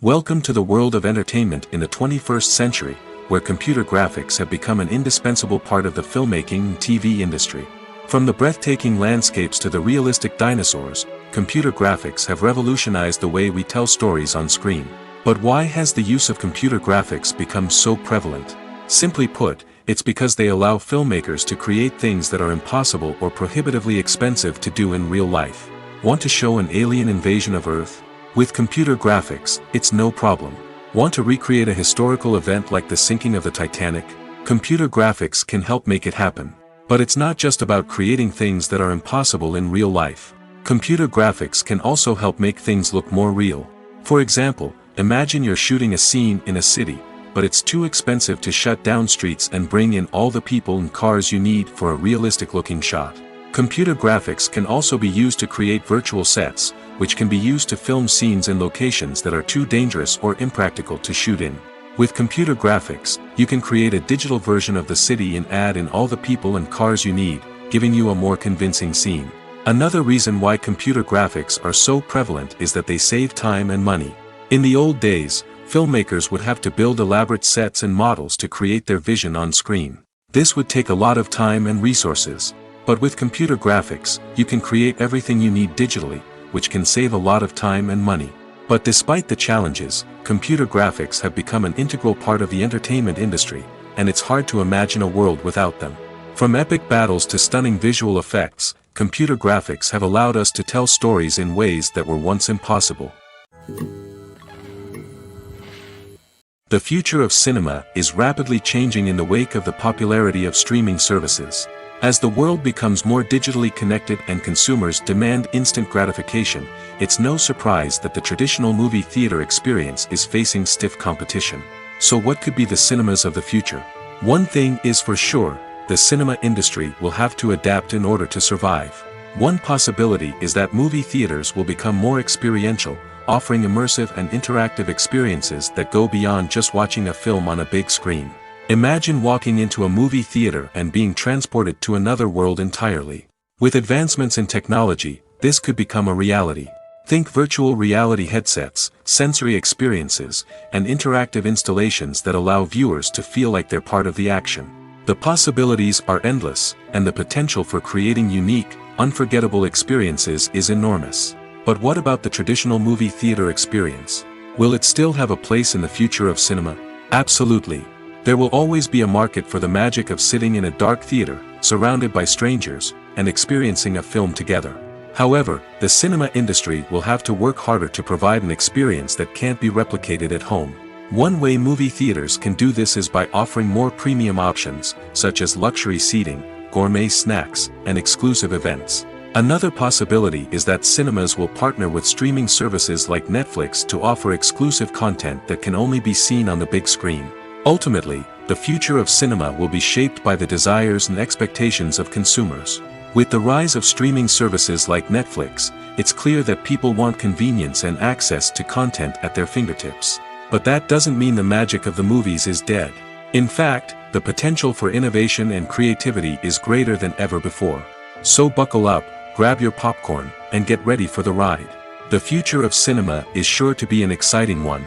Speaker 1: Welcome to the world of entertainment in the 21st century, where computer graphics have become an indispensable part of the filmmaking and TV industry. From the breathtaking landscapes to the realistic dinosaurs, computer graphics have revolutionized the way we tell stories on screen. But why has the use of computer graphics become so prevalent? Simply put, it's because they allow filmmakers to create things that are impossible or prohibitively expensive to do in real life. Want to show an alien invasion of Earth? With computer graphics, it's no problem. Want to recreate a historical event like the sinking of the Titanic? Computer graphics can help make it happen. But it's not just about creating things that are impossible in real life. Computer graphics can also help make things look more real. For example, imagine you're shooting a scene in a city, but it's too expensive to shut down streets and bring in all the people and cars you need for a realistic-looking shot. Computer graphics can also be used to create virtual sets, which can be used to film scenes in locations that are too dangerous or impractical to shoot in. With computer graphics, you can create a digital version of the city and add in all the people and cars you need, giving you a more convincing scene. Another reason why computer graphics are so prevalent is that they save time and money. In the old days, filmmakers would have to build elaborate sets and models to create their vision on screen. This would take a lot of time and resources. But with computer graphics, you can create everything you need digitally, which can save a lot of time and money. But despite the challenges, computer graphics have become an integral part of the entertainment industry, and it's hard to imagine a world without them. From epic battles to stunning visual effects, computer graphics have allowed us to tell stories in ways that were once impossible. The future of cinema is rapidly changing in the wake of the popularity of streaming services. As the world becomes more digitally connected and consumers demand instant gratification, it's no surprise that the traditional movie theater experience is facing stiff competition. So what could be the cinemas of the future? One thing is for sure, the cinema industry will have to adapt in order to survive. One possibility is that movie theaters will become more experiential, offering immersive and interactive experiences that go beyond just watching a film on a big screen. Imagine walking into a movie theater and being transported to another world entirely. With advancements in technology, this could become a reality. Think virtual reality headsets, sensory experiences, and interactive installations that allow viewers to feel like they're part of the action. The possibilities are endless, and the potential for creating unique, unforgettable experiences is enormous. But what about the traditional movie theater experience? Will it still have a place in the future of cinema? Absolutely. There will always be a market for the magic of sitting in a dark theater, surrounded by strangers, and experiencing a film together. However, the cinema industry will have to work harder to provide an experience that can't be replicated at home. One way movie theaters can do this is by offering more premium options, such as luxury seating, gourmet snacks, and exclusive events. Another possibility is that cinemas will partner with streaming services like Netflix to offer exclusive content that can only be seen on the big screen. Ultimately, the future of cinema will be shaped by the desires and expectations of consumers. With the rise of streaming services like Netflix, it's clear that people want convenience and access to content at their fingertips. But that doesn't mean the magic of the movies is dead. In fact, the potential for innovation and creativity is greater than ever before. So buckle up, grab your popcorn, and get ready for the ride. The future of cinema is sure to be an exciting one.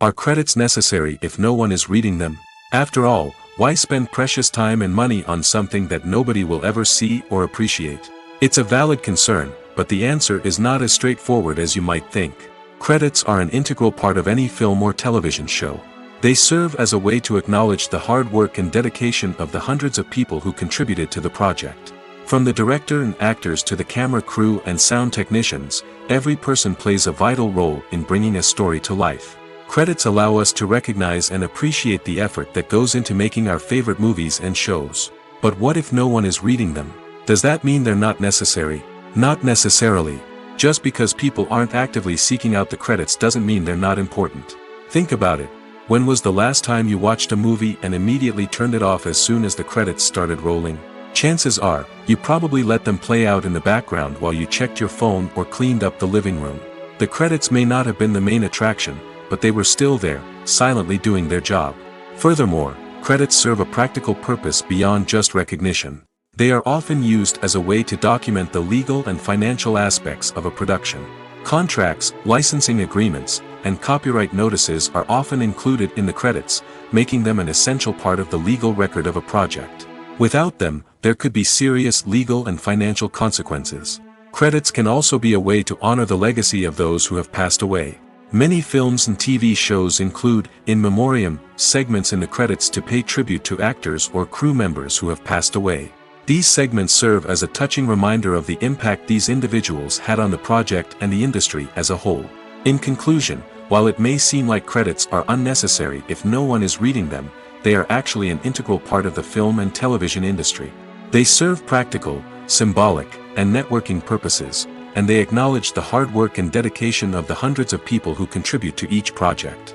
Speaker 1: Are credits necessary if no one is reading them? After all, why spend precious time and money on something that nobody will ever see or appreciate? It's a valid concern, but the answer is not as straightforward as you might think. Credits are an integral part of any film or television show. They serve as a way to acknowledge the hard work and dedication of the hundreds of people who contributed to the project. From the director and actors to the camera crew and sound technicians, every person plays a vital role in bringing a story to life. Credits allow us to recognize and appreciate the effort that goes into making our favorite movies and shows. But what if no one is reading them? Does that mean they're not necessary? Not necessarily. Just because people aren't actively seeking out the credits doesn't mean they're not important. Think about it. When was the last time you watched a movie and immediately turned it off as soon as the credits started rolling? Chances are, you probably let them play out in the background while you checked your phone or cleaned up the living room. The credits may not have been the main attraction, but they were still there, silently doing their job. Furthermore, credits serve a practical purpose beyond just recognition. They are often used as a way to document the legal and financial aspects of a production. Contracts, licensing agreements, and copyright notices are often included in the credits, making them an essential part of the legal record of a project. Without them, there could be serious legal and financial consequences. Credits can also be a way to honor the legacy of those who have passed away. Many films and TV shows include in memoriam segments in the credits to pay tribute to actors or crew members who have passed away. These segments serve as a touching reminder of the impact these individuals had on the project and the industry as a whole. In conclusion, while it may seem like credits are unnecessary if no one is reading them, they are actually an integral part of the film and television industry. They serve practical, symbolic, and networking purposes, and they acknowledge the hard work and dedication of the hundreds of people who contribute to each project.